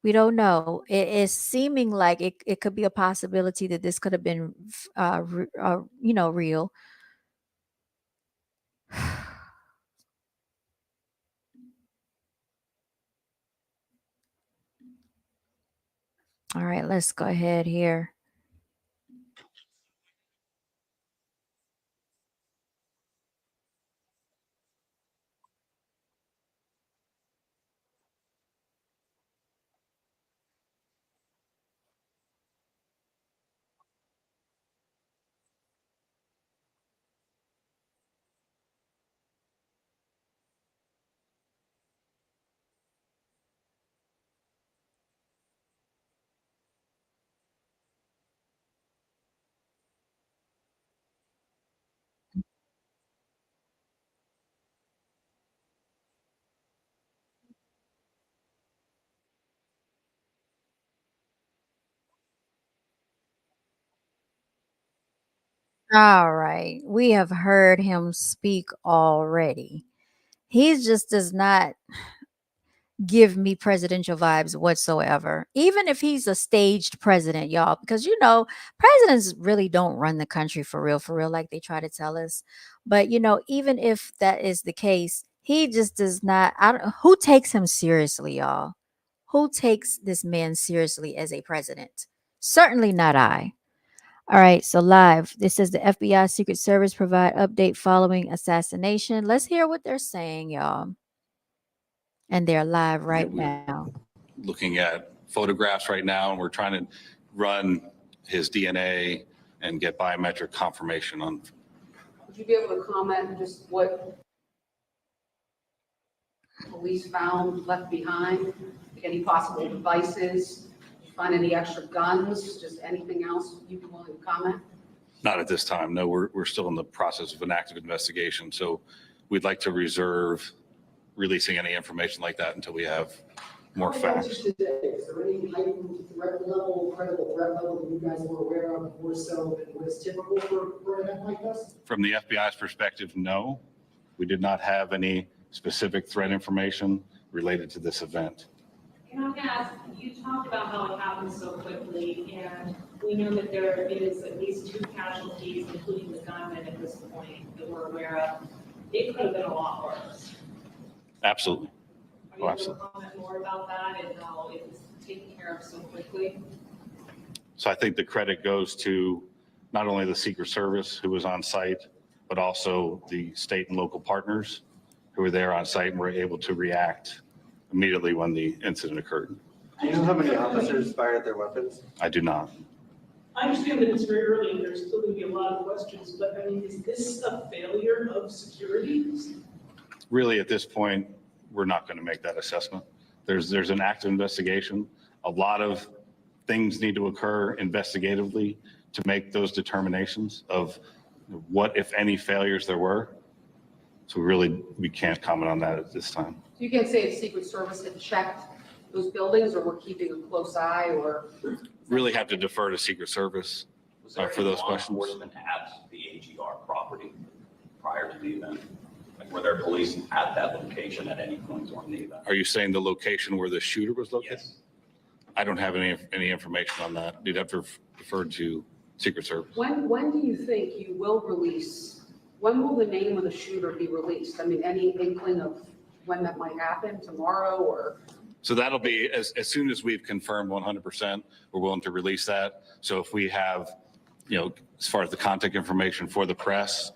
We don't know. It is seeming like it could be a possibility that this could have been, real. All right, let's go ahead here. All right, we have heard him speak already. He just does not give me presidential vibes whatsoever. Even if he's a staged president, y'all, because presidents really don't run the country for real, like they try to tell us. But even if that is the case, he just does not. Who takes him seriously, y'all? Who takes this man seriously as a president? Certainly not I. All right, so live. This is the FBI Secret Service provide update following assassination. Let's hear what they're saying, y'all. And they're live right now. Looking at photographs right now, and we're trying to run his DNA and get biometric confirmation on. Would you be able to comment just what police found left behind? Any possible devices? Did you find any extra guns? Just anything else you'd be willing to comment? Not at this time. No, we're still in the process of an active investigation. So we'd like to reserve releasing any information like that until we have more facts. Is there any heightened threat level, credible threat level that you guys were aware of more so than what is typical for an event like this? From the FBI's perspective, no. We did not have any specific threat information related to this event. Can I ask, you talked about how it happened so quickly, and we know that there is at least 2 casualties, including the gunman at this point that we're aware of. It could have been a lot worse. Absolutely. Are you able to comment more about that and how it was taken care of so quickly? So I think the credit goes to not only the Secret Service who was on site, but also the state and local partners who were there on site and were able to react immediately when the incident occurred. Do you know how many officers fired their weapons? I do not. I understand that it's very early and there's still going to be a lot of questions, but I mean, is this a failure of security? Really, at this point, we're not going to make that assessment. There's an active investigation. A lot of things need to occur investigatively to make those determinations of what, if any, failures there were. So we can't comment on that at this time. So you can't say if Secret Service had checked those buildings or we're keeping a close eye or? Really have to defer to Secret Service for those questions. Enforcement at the AGR property prior to the event? Like, were there police at that location at any point during the event? Are you saying the location where the shooter was located? Yes. I don't have any information on that. You'd have to defer to Secret Service. When do you think you will release? When will the name of the shooter be released? I mean, any inkling of when that might happen, tomorrow or? So that'll be as soon as we've confirmed 100%, we're willing to release that. So if we have, as far as the contact information for the press,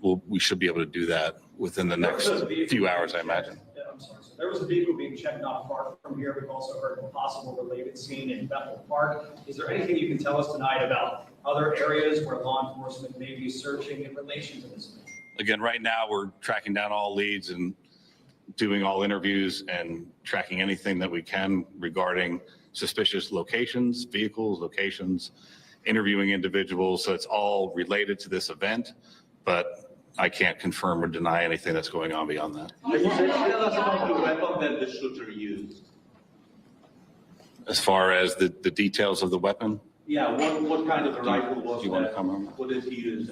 we should be able to do that within the next few hours, I imagine. Yeah, I'm sorry. So there was a vehicle being checked not far from here. We've also heard of a possible related scene in Bethel Park. Is there anything you can tell us tonight about other areas where law enforcement may be searching in relation to this? Again, right now we're tracking down all leads and doing all interviews and tracking anything that we can regarding suspicious locations, vehicles, locations, interviewing individuals. So it's all related to this event, but I can't confirm or deny anything that's going on beyond that. Can you tell us about the weapon that the shooter used? As far as the details of the weapon, Yeah, what kind of a rifle was do you want to that? come on? What did he use?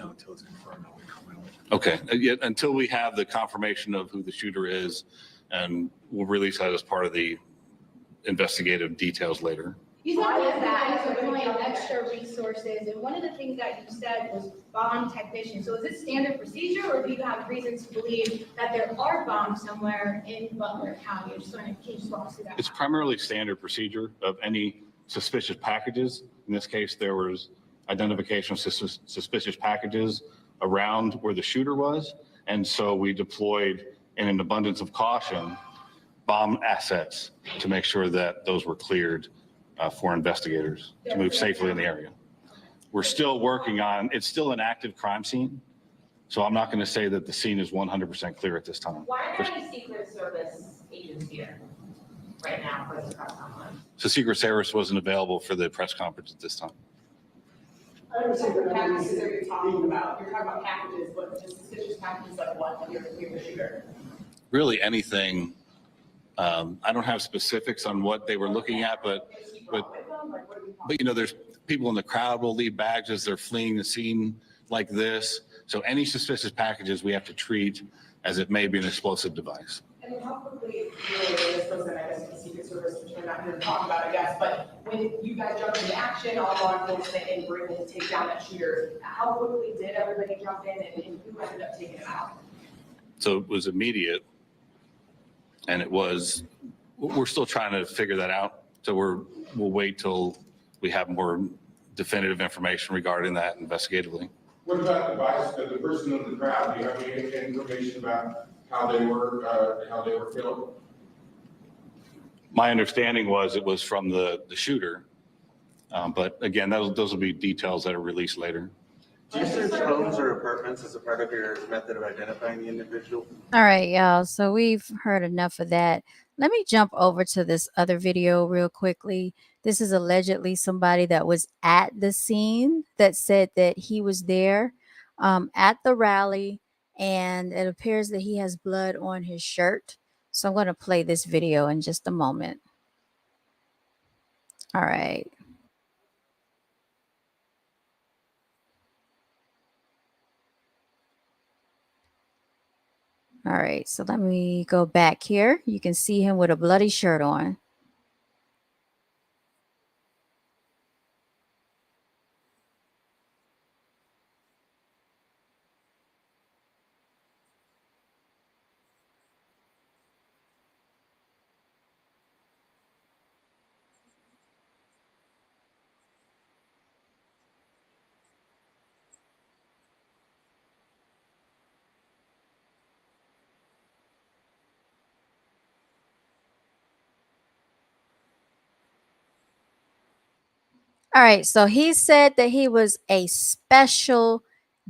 Okay, yeah, until we have the confirmation of who the shooter is, and we'll release that as part of the investigative details later. You said with that, you deploying extra resources, and one of the things that you said was bomb technicians. So is this standard procedure, or do you have reasons to believe that there are bombs somewhere in Butler County? Can you just walk us through that? It's primarily standard procedure of any suspicious packages. In this case, there was identification of suspicious packages around where the shooter was. And so we deployed, in an abundance of caution, bomb assets to make sure that those were cleared for investigators to move safely in the area. We're still working on, it's still an active crime scene. So I'm not going to say that the scene is 100% clear at this time. Why are there any Secret Service agents here right now for this press conference? So Secret Service wasn't available for the press conference at this time. I understand what packages are you talking about? You're talking about packages, but just suspicious packages like what? You're the shooter. Really anything. I don't have specifics on what they were looking at, but you know, there's people in the crowd will leave bags as they're fleeing the scene like this. So any suspicious packages we have to treat as it may be an explosive device. And how quickly, this person, I guess, the Secret Service, which we're not here to talk about, I guess, but when you guys jumped into action, all law enforcement, and were able to take down that shooter, how quickly did everybody jump in, and who ended up taking him out? So it was immediate, and we're still trying to figure that out. So we'll wait till we have more definitive information regarding that investigatively. What about the device, the person in the crowd? Do you have any information about how they were killed? My understanding was it was from the shooter, but again, those will be details that are released later. Do you search homes or apartments as a part of your method of identifying the individual? All right, y'all. So we've heard enough of that. Let me jump over to this other video real quickly. This is allegedly somebody that was at the scene that said that he was there at the rally, and it appears that he has blood on his shirt. So I'm going to play this video in just a moment. All right. All right, so let me go back here. You can see him with a bloody shirt on. All right, so he said that he was a special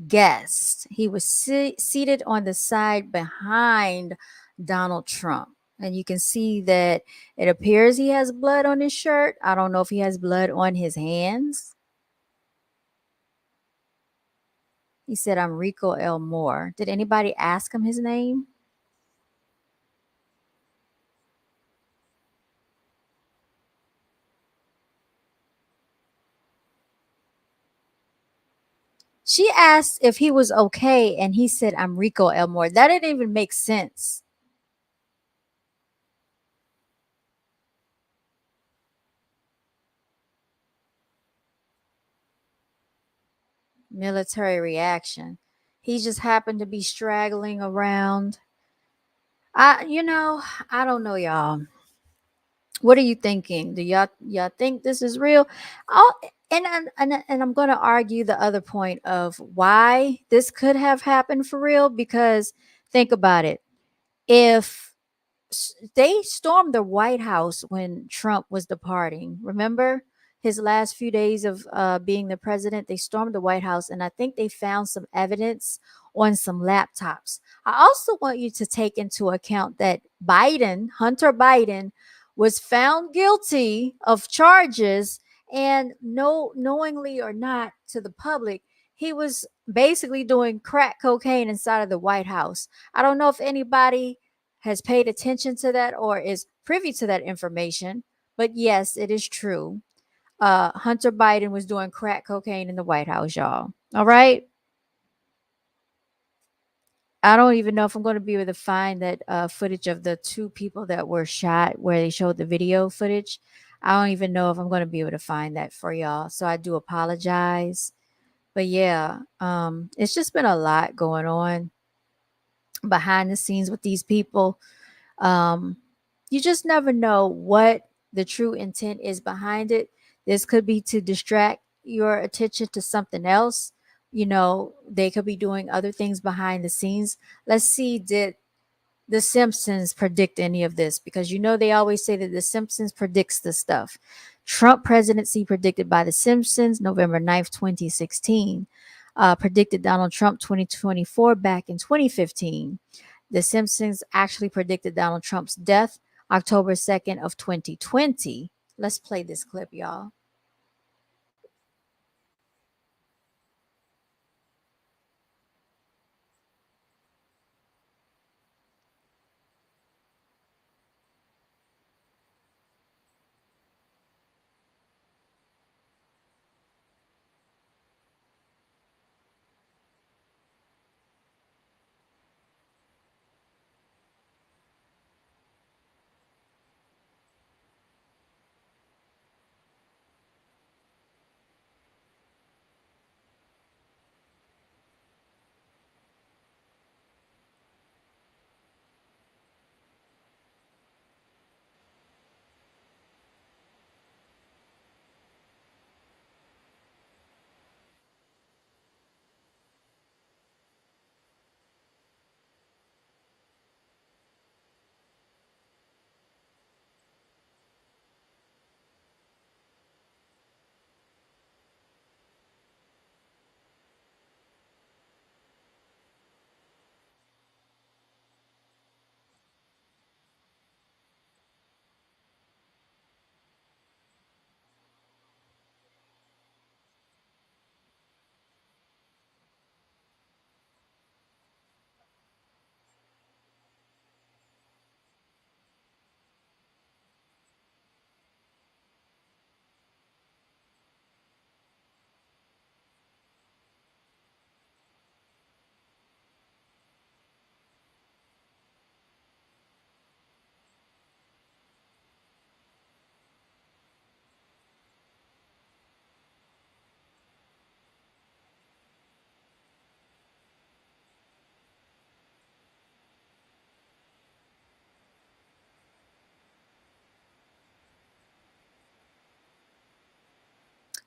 guest. He was seated on the side behind Donald Trump. And you can see that it appears he has blood on his shirt. I don't know if he has blood on his hands. He said, I'm Rico L. Moore. Did anybody ask him his name? She asked if he was okay, and he said, I'm Rico Elmore. That didn't even make sense. Military reaction. He just happened to be straggling around. I don't know, y'all. What are you thinking? Do y'all think this is real? And I'm going to argue the other point of why this could have happened for real, because think about it. If they stormed the White House when Trump was departing, remember his last few days of being the president, they stormed the White House, and I think they found some evidence on some laptops. I also want you to take into account that Hunter Biden, was found guilty of charges, and knowingly or not to the public, he was basically doing crack cocaine inside of the White House. I don't know if anybody has paid attention to that or is privy to that information, But yes, it is true. Hunter Biden was doing crack cocaine in the White House, y'all. All right. I don't even know if I'm going to be able to find that footage of the two people that were shot where they showed the video footage. I don't even know if I'm going to be able to find that for y'all. So I do apologize. But yeah, it's just been a lot going on behind the scenes with these people. Um, you just never know what the true intent is behind it. This could be to distract your attention to something else. You know, they could be doing other things behind the scenes. Let's see, did the Simpsons predict any of this? Because you know they always say that the Simpsons predicts the stuff. Trump presidency predicted by the Simpsons, November 9th, 2016. Predicted Donald Trump 2024 back in 2015. The Simpsons actually predicted Donald Trump's death October 2nd of 2020. Let's play this clip, y'all.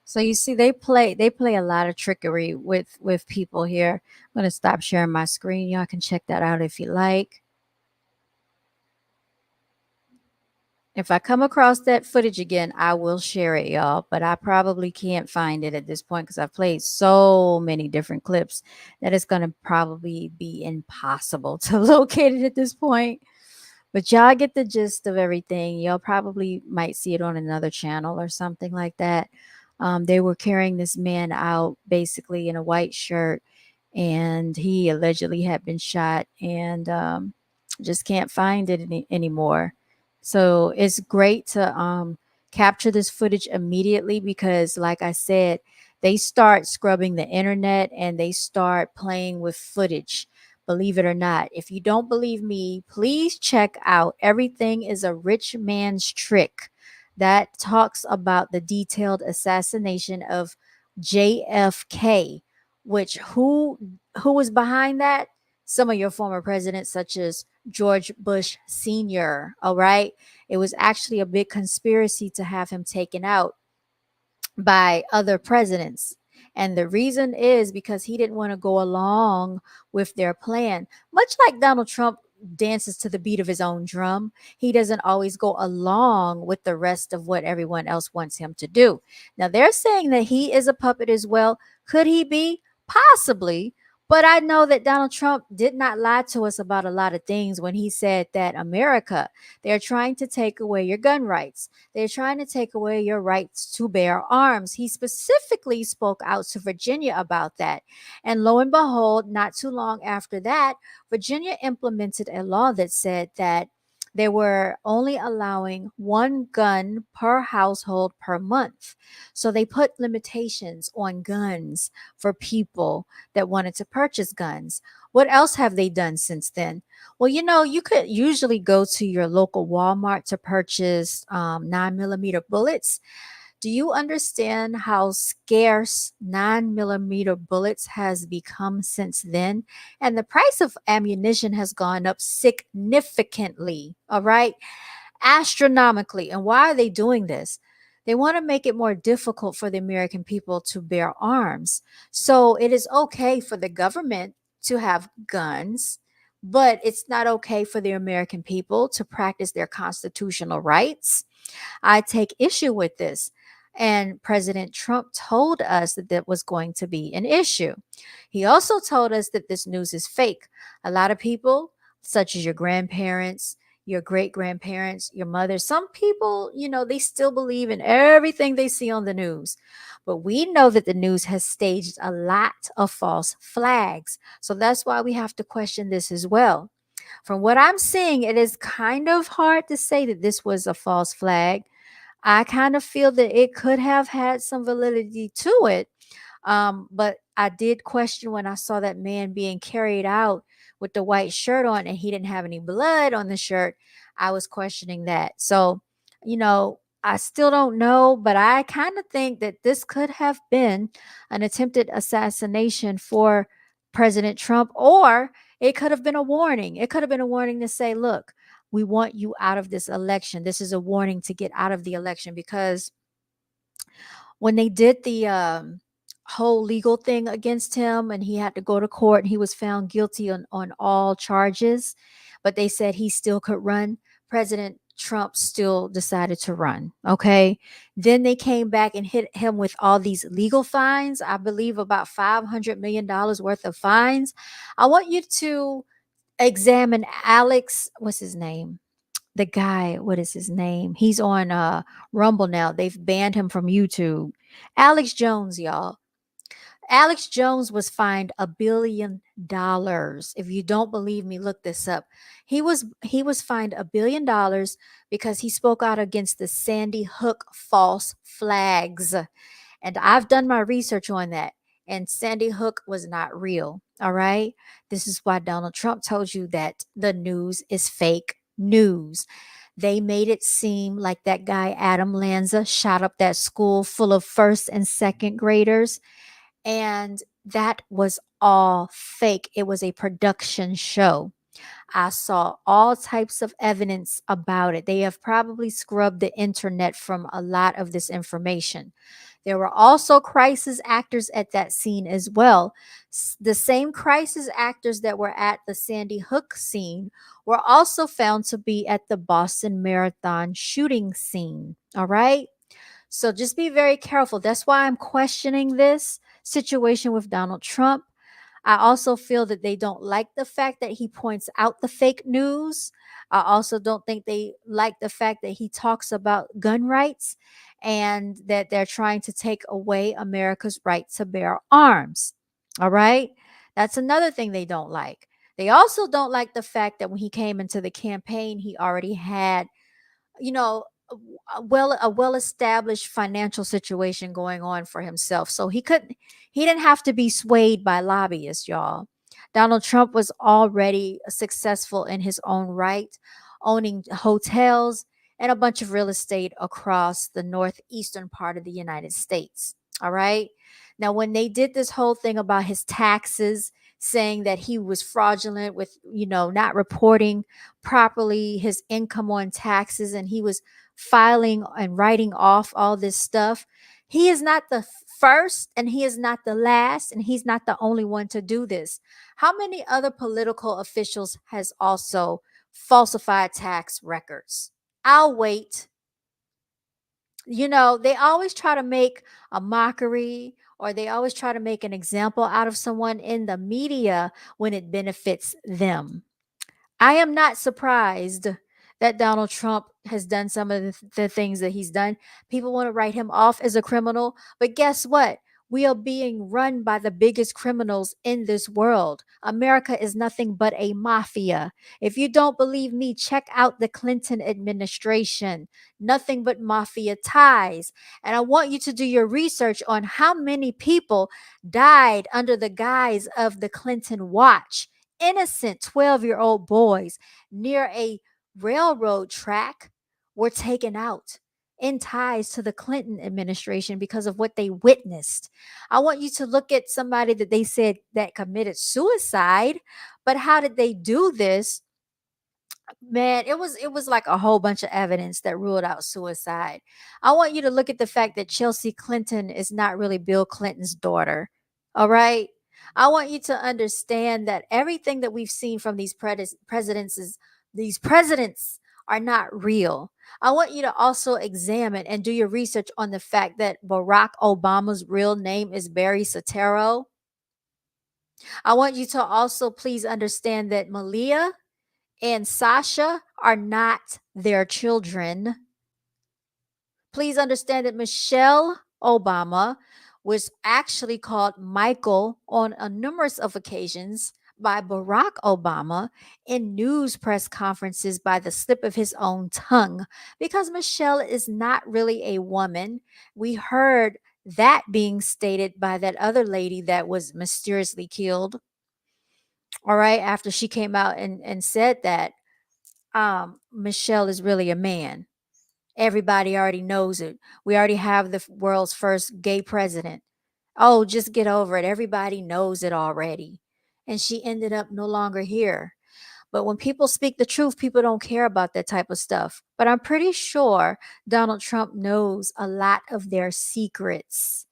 So you see, they play a lot of trickery with people here. I'm gonna stop sharing my screen. Y'all can check that out if you like. If I come across that footage again, I will share it, y'all. But I probably can't find it at this point because I've played so many different clips that it's gonna probably be impossible to locate it at this point. But y'all get the gist of everything. Y'all probably might see it on another channel or something like that. They were carrying this man out basically in a white shirt, and he allegedly had been shot, and just can't find it anymore. So it's great to capture this footage immediately because, like I said, they start scrubbing the internet and they start playing with footage. Believe it or not. If you don't believe me, please check out Everything is a Rich Man's Trick. That talks about the detailed assassination of JFK, which who was behind that? Some of your former presidents, such as George Bush Sr. All right. It was actually a big conspiracy to have him taken out by other presidents. And the reason is because he didn't want to go along with their plan. Much like Donald Trump dances to the beat of his own drum, he doesn't always go along with the rest of what everyone else wants him to do. Now, they're saying that he is a puppet as well. Could he be? Possibly. But I know that Donald Trump did not lie to us about a lot of things when he said that America, they're trying to take away your gun rights. They're trying to take away your rights to bear arms. He specifically spoke out to Virginia about that. And lo and behold, not too long after that, Virginia implemented a law that said that They were only allowing one gun per household per month. So they put limitations on guns for people that wanted to purchase guns. What else have they done since then? Well, you could usually go to your local Walmart to purchase 9mm bullets. Do you understand how scarce 9mm bullets has become since then? And the price of ammunition has gone up significantly, all right? Astronomically. And why are they doing this? They want to make it more difficult for the American people to bear arms. So it is okay for the government to have guns, but it's not okay for the American people to practice their constitutional rights. I take issue with this. And President Trump told us that that was going to be an issue. He also told us that this news is fake. A lot of people, such as your grandparents, your great grandparents, your mother, some people, they still believe in everything they see on the news. But we know that the news has staged a lot of false flags. So that's why we have to question this as well. From what I'm seeing, it is kind of hard to say that this was a false flag. I kind of feel that it could have had some validity to it. But I did question when I saw that man being carried out with the white shirt on and he didn't have any blood on the shirt. I was questioning that. So, I still don't know, but I kind of think that this could have been an attempted assassination for President Trump, or it could have been a warning. It could have been a warning to say, look, we want you out of this election. This is a warning to get out of the election, because when they did the whole legal thing against him and he had to go to court and he was found guilty on all charges, but they said he still could run, President Trump still decided to run. Okay. Then they came back and hit him with all these legal fines. I believe about $500 million worth of fines. I want you to examine Alex, what's his name? The guy, what is his name? He's on Rumble now. They've banned him from YouTube. Alex Jones, y'all. Alex Jones was fined $1 billion. If you don't believe me, look this up. He was fined $1 billion because he spoke out against the Sandy Hook false flags. And I've done my research on that. And Sandy Hook was not real. All right. This is why Donald Trump told you that the news is fake news. They made it seem like that guy, Adam Lanza, shot up that school full of first and second graders. And that was all fake. It was a production show. I saw all types of evidence about it. They have probably scrubbed the internet from a lot of this information. There were also crisis actors at that scene as well. The same crisis actors that were at the Sandy Hook scene were also found to be at the Boston Marathon shooting scene. All right. So just be very careful. That's why I'm questioning this situation with Donald Trump. I also feel that they don't like the fact that he points out the fake news. I also don't think they like the fact that he talks about gun rights and that they're trying to take away America's right to bear arms. All right. That's another thing they don't like. They also don't like the fact that when he came into the campaign, he already had, you know, a well established financial situation going on for himself. So he didn't have to be swayed by lobbyists, y'all. Donald Trump was already successful in his own right, owning hotels and a bunch of real estate across the northeastern part of the United States. All right. Now, when they did this whole thing about his taxes, saying that he was fraudulent with, not reporting properly his income on taxes, and he was filing and writing off all this stuff. He is not the first and he is not the last, and he's not the only one to do this. How many other political officials has also falsified tax records? I'll wait. They always try to make a mockery, or they always try to make an example out of someone in the media when it benefits them. I am not surprised that Donald Trump has done some of the things that he's done. People want to write him off as a criminal, but guess what? We are being run by the biggest criminals in this world. America is nothing but a mafia. If you don't believe me, check out the Clinton administration. Nothing but mafia ties. And I want you to do your research on how many people died under the guise of the Clinton watch. Innocent 12-year-old boys near a railroad track were taken out in ties to the Clinton administration because of what they witnessed. I want you to look at somebody that they said that committed suicide, but how did they do this? Man, it was like a whole bunch of evidence that ruled out suicide. I want you to look at the fact that Chelsea Clinton is not really Bill Clinton's daughter. All right? I want you to understand that everything that we've seen from these these presidents are not real. I want you to also examine and do your research on the fact that Barack Obama's real name is Barry Soetoro. I want you to also please understand that Malia and Sasha are not their children. Please understand that Michelle Obama was actually called Michael on a numerous of occasions by Barack Obama in news press conferences by the slip of his own tongue, because Michelle is not really a woman. We heard that being stated by that other lady that was mysteriously killed. All right, after she came out and said that Michelle is really a man. Everybody already knows it. We already have the world's first gay president. Oh, just get over it. Everybody knows it already. And she ended up no longer here. But when people speak the truth, people don't care about that type of stuff. But I'm pretty sure Donald Trump knows a lot of their secrets.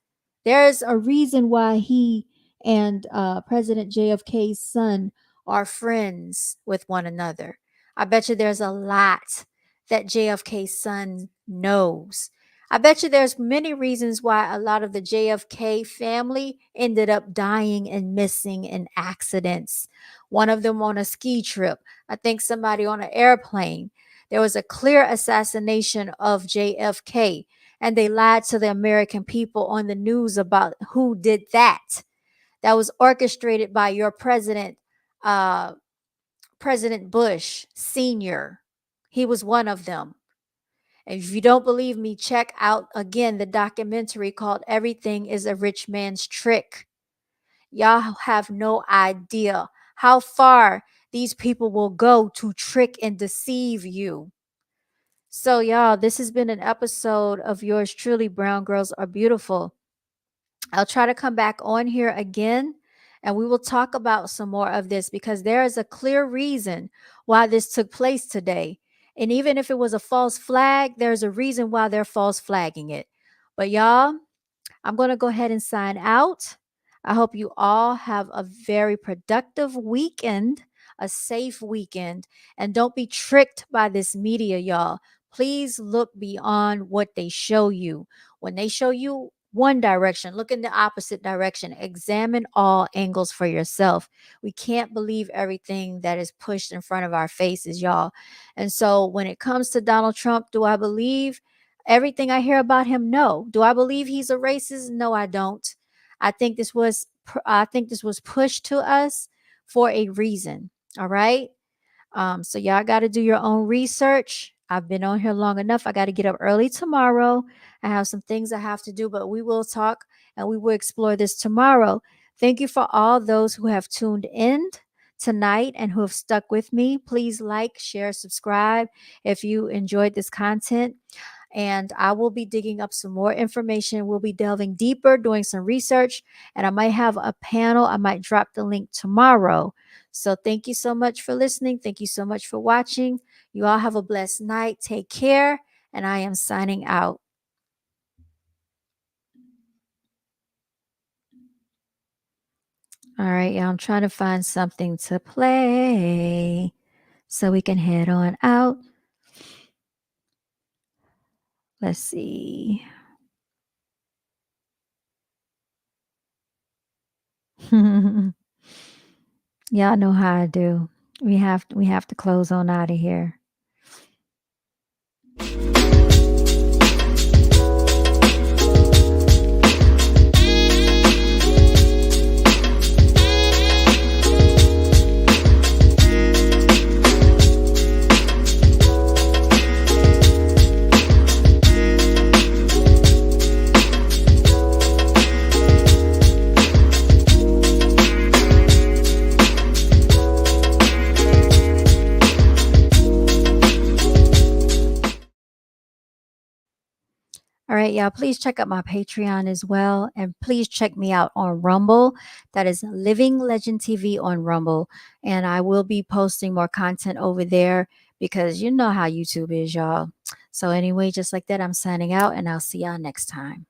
There's a reason why he and President JFK's son are friends with one another. I bet you there's a lot that JFK's son knows. I bet you there's many reasons why a lot of the JFK family ended up dying and missing in accidents. One of them on a ski trip. I think somebody on an airplane. There was a clear assassination of JFK, and they lied to the American people on the news about who did that. That was orchestrated by your president, President Bush Sr. He was one of them. And if you don't believe me, check out again the documentary called Everything is a Rich Man's Trick. Y'all have no idea how far these people will go to trick and deceive you. So, y'all, this has been an episode of yours truly, Brown Girls Are Beautiful. I'll try to come back on here again and we will talk about some more of this, because there is a clear reason why this took place today. And even if it was a false flag, there's a reason why they're false flagging it. But y'all, I'm going to go ahead and sign out. I hope you all have a very productive weekend, a safe weekend, and don't be tricked by this media, y'all. Please look beyond what they show you. When they show you one direction, look in the opposite direction. Examine all angles for yourself. We can't believe everything that is pushed in front of our faces, y'all. And so when it comes to Donald Trump, do I believe everything I hear about him? No. Do I believe he's a racist? No, I don't. I think this was pushed to us for a reason. All right. So y'all got to do your own research. I've been on here long enough. I got to get up early tomorrow. I have some things I have to do, but we will talk and we will explore this tomorrow. Thank you for all those who have tuned in tonight and who have stuck with me. Please like, share, subscribe if you enjoyed this content. And I will be digging up some more information. We'll be delving deeper, doing some research, and I might have a panel. I might drop the link tomorrow. So thank you so much for listening. Thank you so much for watching. You all have a blessed night. Take care. And I am signing out. All right, y'all. I'm trying to find something to play so we can head on out. Let's see. Y'all know how I do. We have to close on out of here. All right, y'all, please check out my Patreon as well. And please check me out on Rumble. That is Living Legend TV on Rumble. And I will be posting more content over there because you know how YouTube is, y'all. So, anyway, just like that, I'm signing out and I'll see y'all next time.